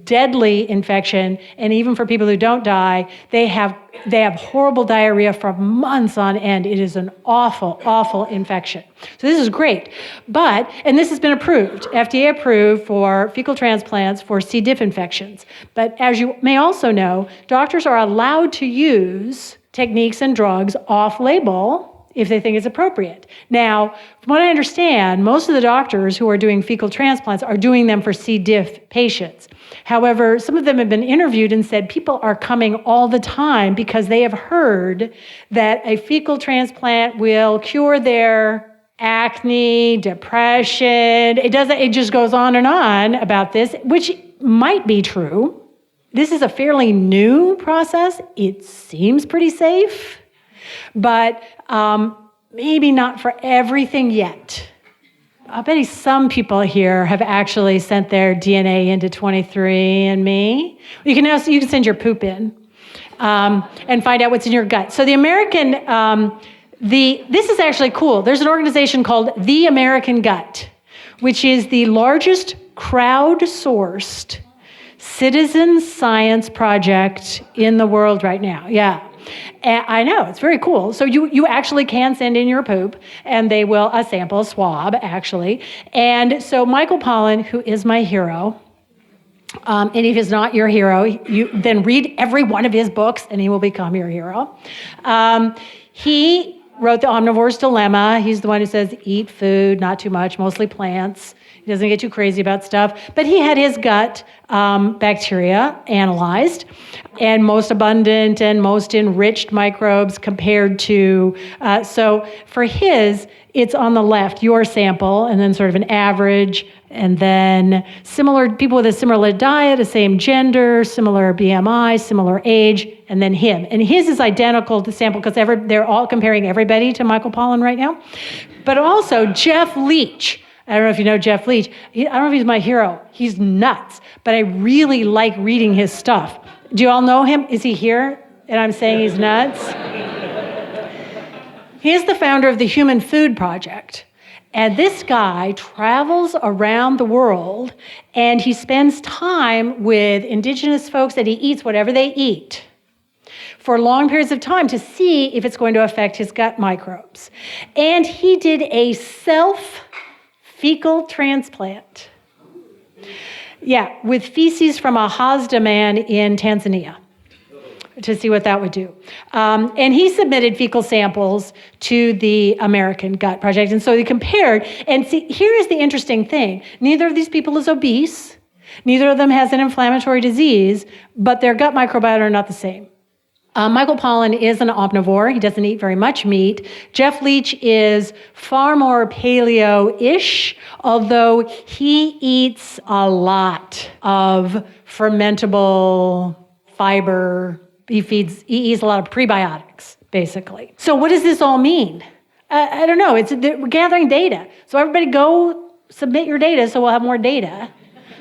deadly infection, and even for people who don't die, they have horrible diarrhea for months on end. It is an awful, awful infection. So this is great. And this has been approved, FDA approved for fecal transplants for C. diff infections. But as you may also know, doctors are allowed to use techniques and drugs off-label if they think it's appropriate. Now, from what I understand, most of the doctors who are doing fecal transplants are doing them for C. diff patients. However, some of them have been interviewed and said people are coming all the time because they have heard that a fecal transplant will cure their acne, depression. It just goes on and on about this, which might be true. This is a fairly new process. It seems pretty safe. But maybe not for everything yet. I bet some people here have actually sent their DNA into 23andMe. You can send your poop in and find out what's in your gut. So the American, this is actually cool. There's an organization called The American Gut, which is the largest crowd-sourced citizen science project in the world right now. Yeah. I know, it's very cool. So you actually can send in your poop, and they will, a sample, a swab, actually. And so Michael Pollan, who is my hero, and if he's not your hero, you then read every one of his books, and he will become your hero. He wrote The Omnivore's Dilemma. He's the one who says, eat food, not too much, mostly plants. He doesn't get too crazy about stuff. But he had his gut bacteria analyzed, and most abundant and most enriched microbes compared to, so for his, it's on the left, your sample, and then sort of an average, and then similar people with a similar diet, the same gender, similar BMI, similar age, and then him. And his is identical to sample because they're all comparing everybody to Michael Pollan right now. But also Jeff Leach. I don't know if you know Jeff Leach. I don't know if he's my hero. He's nuts, but I really like reading his stuff. Do you all know him? Is he here? And I'm saying he's nuts? He is the founder of the Human Food Project. And this guy travels around the world, and he spends time with indigenous folks, and he eats whatever they eat for long periods of time to see if it's going to affect his gut microbes. And he did a fecal transplant. Yeah, with feces from a Hadza man in Tanzania to see what that would do. And he submitted fecal samples to the American Gut Project. And so they compared. And see, here is the interesting thing. Neither of these people is obese. Neither of them has an inflammatory disease, but their gut microbiota are not the same. Michael Pollan is an omnivore. He doesn't eat very much meat. Jeff Leach is far more paleo-ish, although he eats a lot of fermentable fiber. He eats a lot of prebiotics, basically. So what does this all mean? I don't know. We're gathering data. So everybody go submit your data so we'll have more data.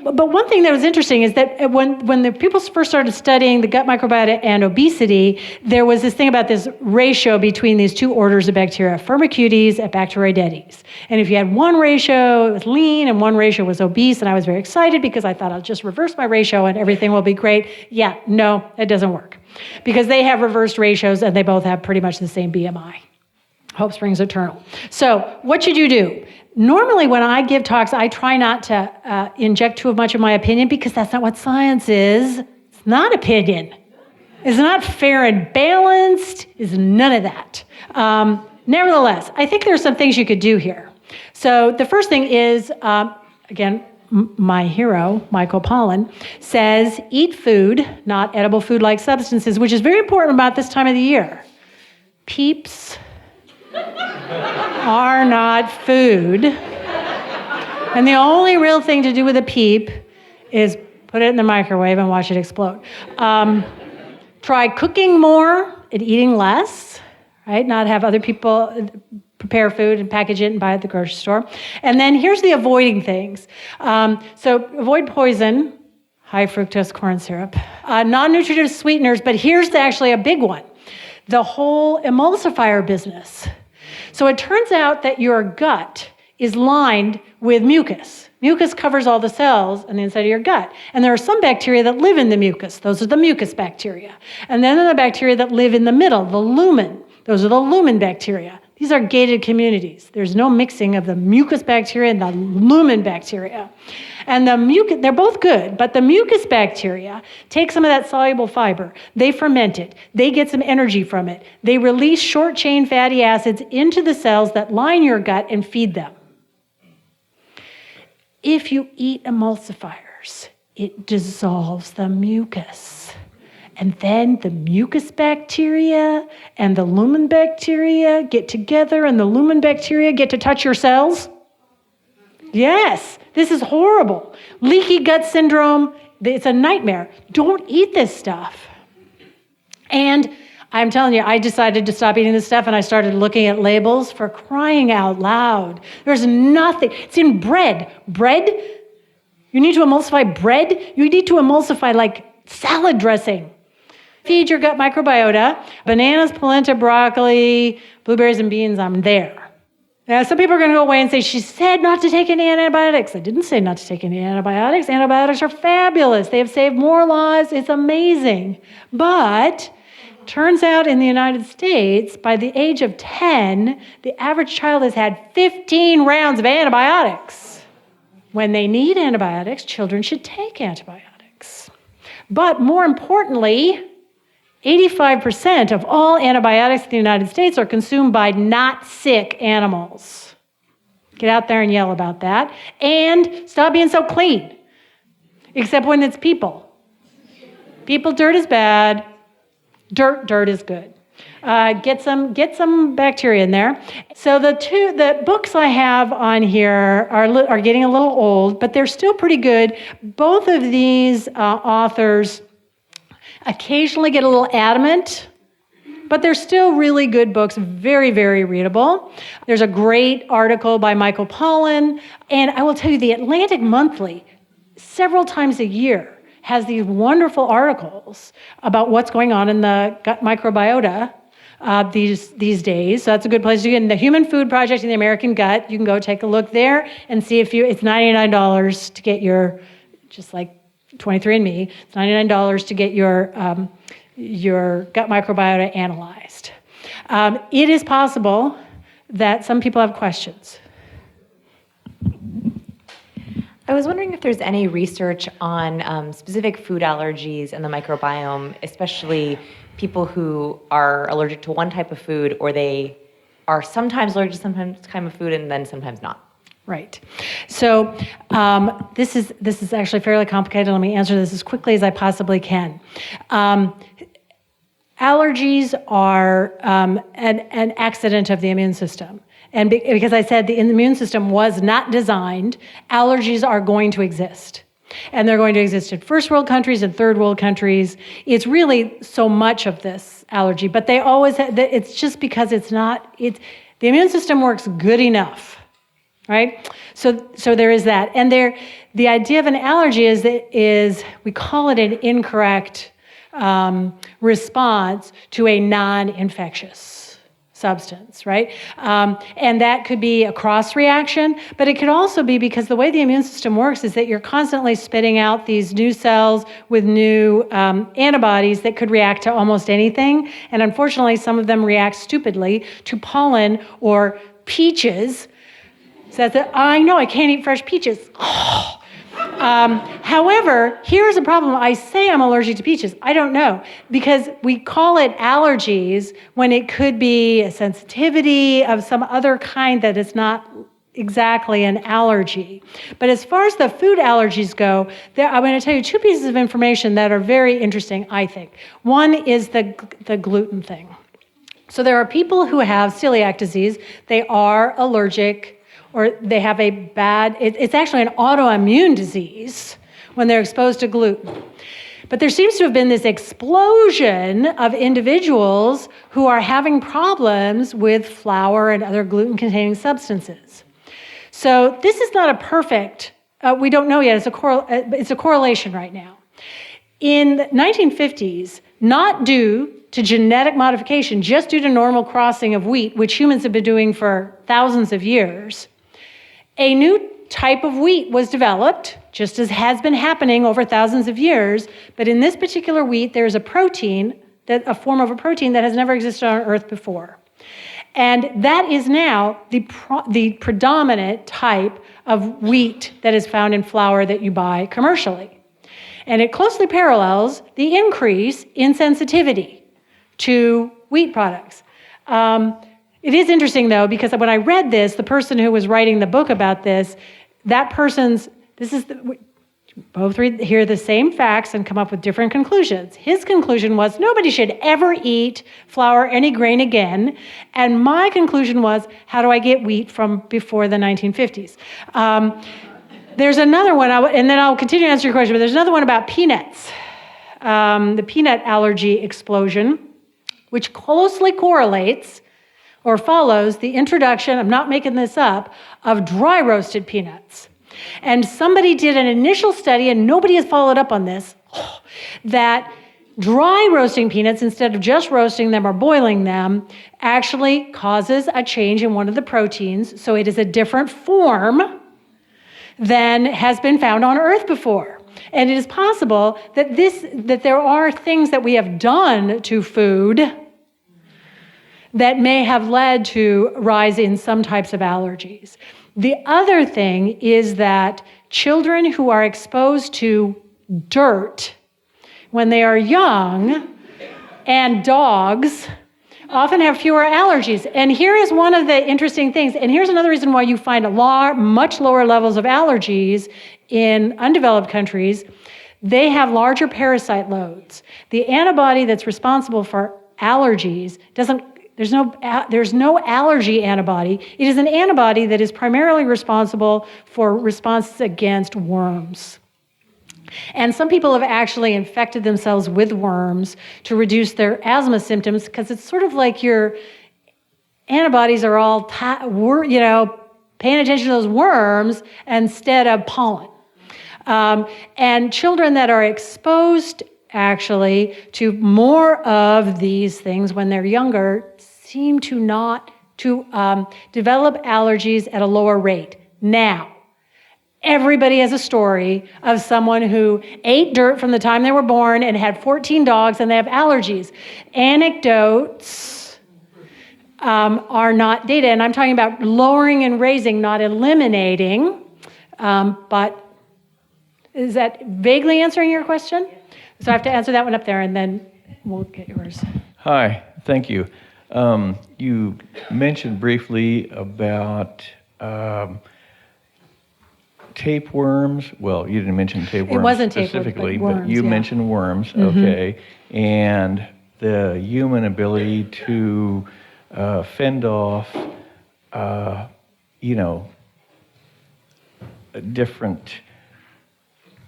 But one thing that was interesting is that when the people first started studying the gut microbiota and obesity, there was this thing about this ratio between these two orders of bacteria, Firmicutes and Bacteroidetes. And if you had one ratio, it was lean, and one ratio was obese, and I was very excited because I thought I'll just reverse my ratio and everything will be great. Yeah, no, it doesn't work. Because they have reversed ratios and they both have pretty much the same BMI. Hope springs eternal. So what should you do? Normally, when I give talks, I try not to inject too much of my opinion because that's not what science is. It's not opinion. It's not fair and balanced. It's none of that. Nevertheless, I think there are some things you could do here. So the first thing is, again, my hero, Michael Pollan, says eat food, not edible food-like substances, which is very important about this time of the year. peeps are not food. And the only real thing to do with a peep is put it in the microwave and watch it explode. Try cooking more and eating less, right? Not have other people prepare food and package it and buy it at the grocery store. And then here's the avoiding things. So avoid poison, high fructose corn syrup, non-nutritive sweeteners, but here's actually a big one, the whole emulsifier business. So it turns out that your gut is lined with mucus. Mucus covers all the cells on the inside of your gut. And there are some bacteria that live in the mucus. Those are the mucus bacteria. And then there are the bacteria that live in the middle, the lumen. Those are the lumen bacteria. These are gated communities. There's no mixing of the mucus bacteria and the lumen bacteria. And the mucus, they're both good, but the mucus bacteria take some of that soluble fiber. They ferment it. They get some energy from it. They release short-chain fatty acids into the cells that line your gut and feed them. If you eat emulsifiers, it dissolves the mucus. And then the mucus bacteria and the lumen bacteria get together and the lumen bacteria get to touch your cells. Yes, this is horrible. Leaky gut syndrome, it's a nightmare. Don't eat this stuff. And I'm telling you, I decided to stop eating this stuff and I started looking at labels. For crying out loud. There's nothing. It's in bread. Bread? You need to emulsify bread? You need to emulsify like salad dressing. Feed your gut microbiota. Bananas, polenta, broccoli, blueberries, and beans, I'm there. Now, some people are going to go away and say, she said not to take any antibiotics. I didn't say not to take any antibiotics. Antibiotics are fabulous. They have saved more lives. It's amazing. But turns out in the United States, by the age of 10, the average child has had 15 rounds of antibiotics. When they need antibiotics, children should take antibiotics. But more importantly, 85% of all antibiotics in the United States are consumed by not sick animals. Get out there and yell about that. And stop being so clean, except when it's people. People dirt is bad. Dirt is good. Get some bacteria in there. So the books I have on here are getting a little old, but they're still pretty good. Both of these authors occasionally get a little adamant, but they're still really good books, very, very readable. There's a great article by Michael Pollan, and I will tell you, the Atlantic Monthly, several times a year, has these wonderful articles about what's going on in the gut microbiota these days. So that's a good place to get in. The Human Food Project in the American Gut, you can go take a look there and see it's $99 to get your, just like 23andMe, it's $99 to get your gut microbiota analyzed. It is possible that some people have questions. I was wondering if there's any research on specific food allergies in the microbiome, especially people who are allergic to one type of food, or they are sometimes allergic to some kind of food and then sometimes not. Right. So this is actually fairly complicated. Let me answer this as quickly as I possibly can. Allergies are an accident of the immune system. And because I said the immune system was not designed, allergies are going to exist. And they're going to exist in first world countries and third world countries. It's really so much of this allergy, but they always it's just because the immune system works good enough. Right? So there is that. And the idea of an allergy is we call it an incorrect response to a non-infectious substance, right? And that could be a cross reaction, but it could also be because the way the immune system works is that you're constantly spitting out these new cells with new antibodies that could react to almost anything. And unfortunately, some of them react stupidly to pollen or peaches. So I know I can't eat fresh peaches. However, here's a problem. I say I'm allergic to peaches. I don't know, because we call it allergies when it could be a sensitivity of some other kind that is not exactly an allergy. But as far as the food allergies go, I'm going to tell you two pieces of information that are very interesting, I think. One is the gluten thing. So there are people who have celiac disease. They are allergic, or they have it's actually an autoimmune disease when they're exposed to gluten. But there seems to have been this explosion of individuals who are having problems with flour and other gluten-containing substances. So this is not a perfect, we don't know yet, it's a correlation right now. In the 1950s, not due to genetic modification, just due to normal crossing of wheat, which humans have been doing for thousands of years, a new type of wheat was developed, just as has been happening over thousands of years. But in this particular wheat, there's a form of a protein that has never existed on Earth before. And that is now the predominant type of wheat that is found in flour that you buy commercially. And it closely parallels the increase in sensitivity to wheat products. It is interesting, though, because when I read this, the person who was writing the book about this, both hear the same facts and come up with different conclusions. His conclusion was nobody should ever eat flour, any grain again. And my conclusion was, how do I get wheat from before the 1950s? There's another one, and then I'll continue to answer your question, but there's another one about peanuts, the peanut allergy explosion, which closely correlates or follows the introduction, I'm not making this up, of dry roasted peanuts. And somebody did an initial study, and nobody has followed up on this, that dry roasting peanuts, instead of just roasting them or boiling them, actually causes a change in one of the proteins. So it is a different form than has been found on Earth before. And it is possible that there are things that we have done to food that may have led to rise in some types of allergies. The other thing is that children who are exposed to dirt when they are young and dogs often have fewer allergies. And here is one of the interesting things, and here's another reason why you find much lower levels of allergies in undeveloped countries. They have larger parasite loads. The antibody that's responsible for allergies there's no allergy antibody. It is an antibody that is primarily responsible for responses against worms. And some people have actually infected themselves with worms to reduce their asthma symptoms, because it's sort of like your antibodies are all paying attention to those worms instead of pollen. And children that are exposed actually to more of these things when they're younger seem to develop allergies at a lower rate. Now, everybody has a story of someone who ate dirt from the time they were born and had 14 dogs and they have allergies. Anecdotes are not data, and I'm talking about lowering and raising, not eliminating. But is that vaguely answering your question? So I have to answer that one up there, and then we'll get yours. Hi, thank you. You mentioned briefly about tapeworms. Well, you didn't mention tapeworms specifically, worms, but you mentioned worms, okay, and the human ability to fend off, different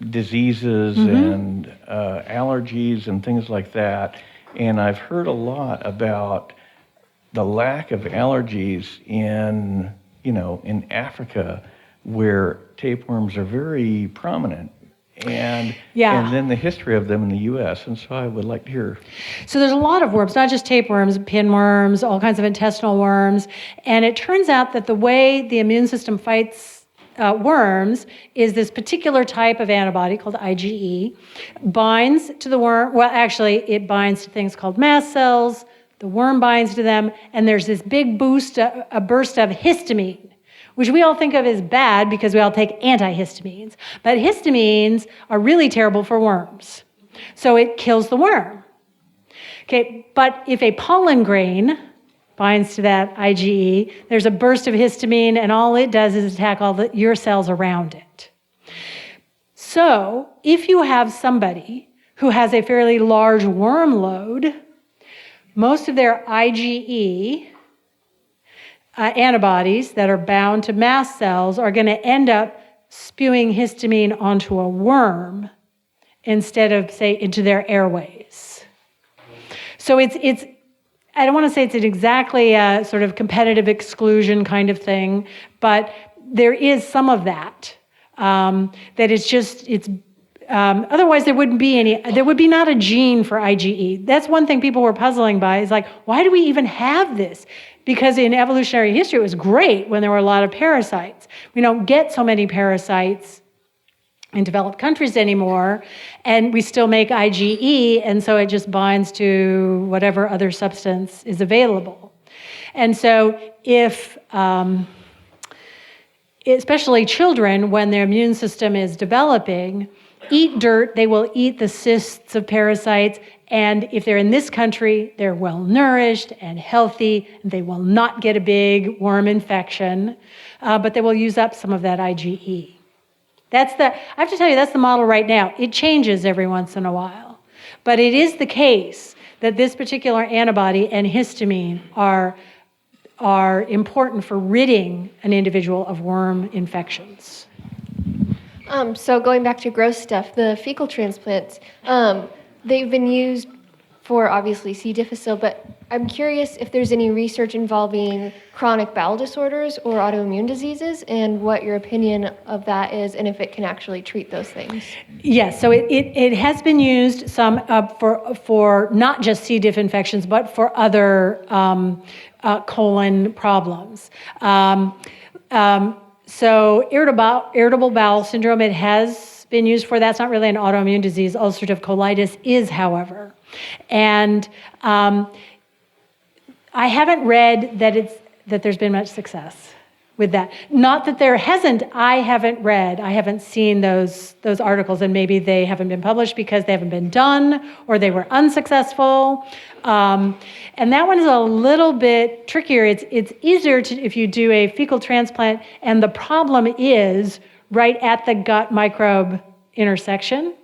diseases and allergies and things like that. And I've heard a lot about the lack of allergies in Africa, where tapeworms are very prominent, and then the history of them in the U.S. And so I would like to hear. So there's a lot of worms, not just tapeworms, pinworms, all kinds of intestinal worms. And it turns out that the way the immune system fights worms is this particular type of antibody called IgE, binds to the worm. Well, actually, it binds to things called mast cells. The worm binds to them, and there's this big burst of histamine, which we all think of as bad because we all take antihistamines. But histamines are really terrible for worms. So it kills the worm. Okay, but if a pollen grain binds to that IgE, there's a burst of histamine, and all it does is attack your cells around it. So if you have somebody who has a fairly large worm load, most of their IgE antibodies that are bound to mast cells are going to end up spewing histamine onto a worm instead of, say, into their airways. So it's I don't want to say it's exactly a sort of competitive exclusion kind of thing, but there is some of that. That it's otherwise there would be not a gene for IgE. That's one thing people were puzzling by, is like, why do we even have this? Because in evolutionary history, it was great when there were a lot of parasites. We don't get so many parasites in developed countries anymore, and we still make IgE, and so it just binds to whatever other substance is available. And so if, especially children, when their immune system is developing, eat dirt, they will eat the cysts of parasites, and if they're in this country, they're well nourished and healthy, and they will not get a big worm infection, but they will use up some of that IgE. I have to tell you, that's the model right now. It changes every once in a while, but it is the case that this particular antibody and histamine are important for ridding an individual of worm infections. So going back to gross stuff, the fecal transplants, they've been used for obviously C. difficile, but I'm curious if there's any research involving chronic bowel disorders or autoimmune diseases, and what your opinion of that is, and if it can actually treat those things. Yes, so it has been used some for not just C. diff infections, but for other colon problems. So irritable bowel syndrome, it has been used for. That's not really an autoimmune disease. Ulcerative colitis is, however. And I haven't read that there's been much success with that. Not that there hasn't. I haven't seen those articles, and maybe they haven't been published because they haven't been done or they were unsuccessful. And that one is a little bit trickier. It's easier if you do a fecal transplant, and the problem is right at the gut microbe intersection,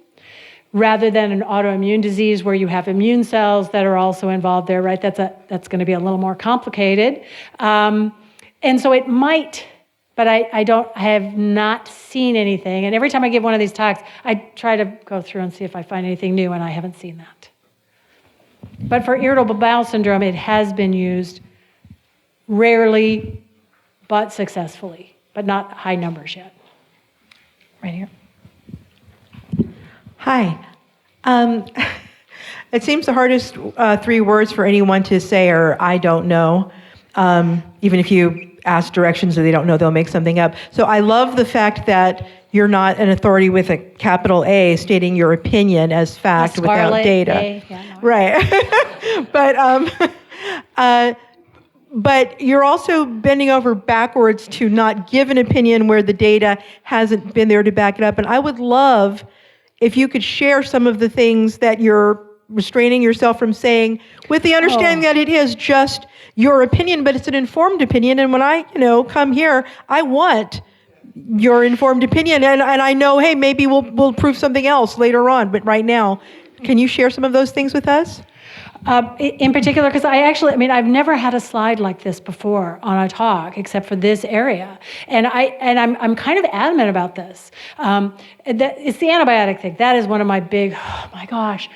rather than an autoimmune disease where you have immune cells that are also involved there, right? That's going to be a little more complicated. And so it might, but I have not seen anything. And every time I give one of these talks, I try to go through and see if I find anything new, and I haven't seen that. But for irritable bowel syndrome, it has been used rarely, but successfully, but not high numbers yet. Right here. Hi. It seems the hardest 3 words for anyone to say are, I don't know. Even if you ask directions or they don't know, they'll make something up. So I love the fact that you're not an authority with a capital A stating your opinion as fact without data. Yeah, no. Right. But you're also bending over backwards to not give an opinion where the data hasn't been there to back it up. And I would love if you could share some of the things that you're restraining yourself from saying, with the understanding that it is just your opinion, but it's an informed opinion. And when I, come here, I want your informed opinion. And I know, hey, maybe we'll prove something else later on. But right now, can you share some of those things with us? In particular, because I've never had a slide like this before on a talk, except for this area, and I'm kind of adamant about this. It's the antibiotic thing. That is one of my big. Oh my gosh.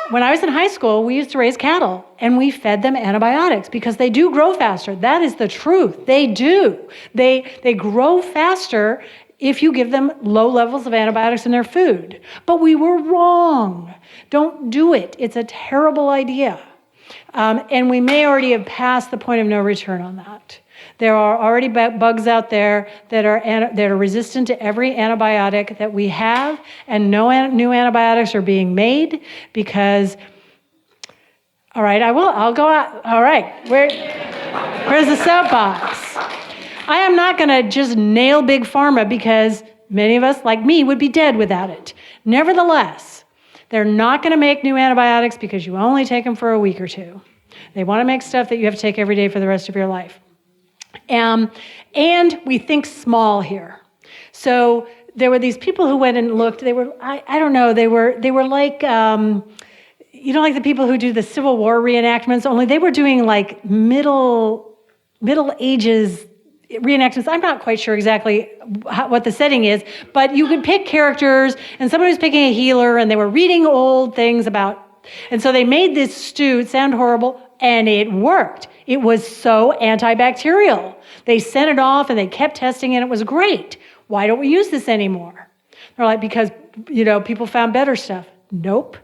When I was in high school, we used to raise cattle, and we fed them antibiotics because they do grow faster. That is the truth. They do. They grow faster if you give them low levels of antibiotics in their food. But we were wrong. Don't do it. It's a terrible idea. And we may already have passed the point of no return on that. There are already bugs out there that are resistant to every antibiotic that we have, and no new antibiotics are being made because, all right, I'll go out. All right, where's the soapbox? I am not going to just nail Big Pharma because many of us, like me, would be dead without it. Nevertheless, they're not going to make new antibiotics because you only take them for a week or two. They want to make stuff that you have to take every day for the rest of your life. And we think small here. So there were these people who went and looked. They were, I don't know, they were like, like the people who do the Civil War reenactments, only they were doing like Middle Ages reenactments. I'm not quite sure exactly what the setting is, but you could pick characters, and somebody was picking a healer, and they were reading old things about, and so they made this stew, it sounded horrible, and it worked. It was so antibacterial. They sent it off, and they kept testing, and it was great. Why don't we use this anymore? They're like, because, people found better stuff. Nope.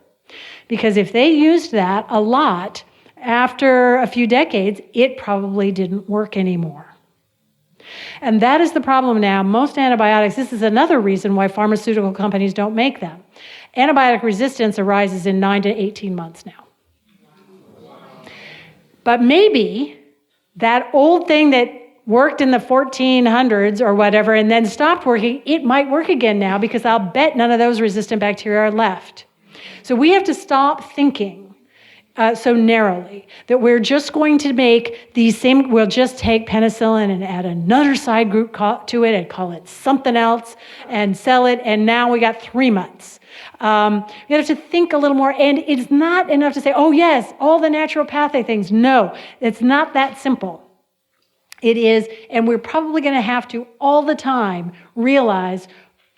Because if they used that a lot, after a few decades, it probably didn't work anymore. And that is the problem now. Most antibiotics, this is another reason why pharmaceutical companies don't make them. Antibiotic resistance arises in 9 to 18 months now. But maybe that old thing that worked in the 1400s or whatever and then stopped working, it might work again now because I'll bet none of those resistant bacteria are left. So we have to stop thinking so narrowly that we're just going to make we'll just take penicillin and add another side group to it and call it something else and sell it, and now we got 3 months. We have to think a little more, and it's not enough to say, oh yes, all the naturopathic things. No, it's not that simple. It is, and we're probably going to have to all the time realize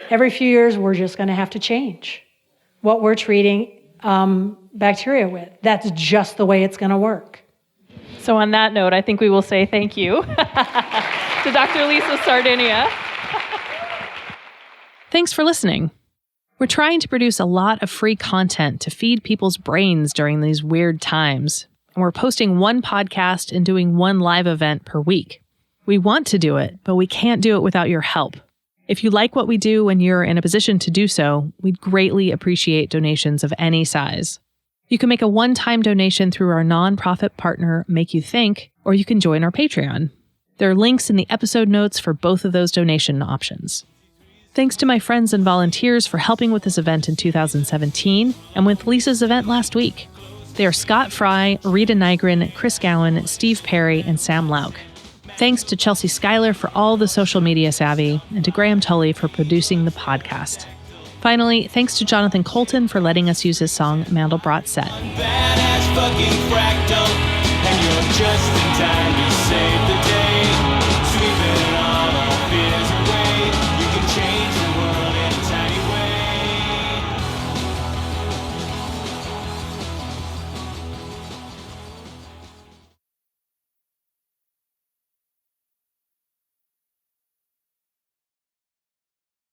every few years we're just going to have to change what we're treating bacteria with. That's just the way it's going to work. So on that note, I think we will say thank you to Dr. Lisa Sardinia. Thanks for listening. We're trying to produce a lot of free content to feed people's brains during these weird times. And we're posting 1 podcast and doing 1 live event per week. We want to do it, but we can't do it without your help. If you like what we do and you're in a position to do so, we'd greatly appreciate donations of any size. You can make a one-time donation through our nonprofit partner, Make You Think, or you can join our Patreon. There are links in the episode notes for both of those donation options. Thanks to my friends and volunteers for helping with this event in 2017 and with Lisa's event last week. They are Scott Fry, Rita Nygren, Chris Gowan, Steve Perry, and Sam Lauk. Thanks to Chelsea Schuyler for all the social media savvy, and to Graham Tully for producing the podcast. Finally, thanks to Jonathan Coulton for letting us use his song Mandelbrot Set.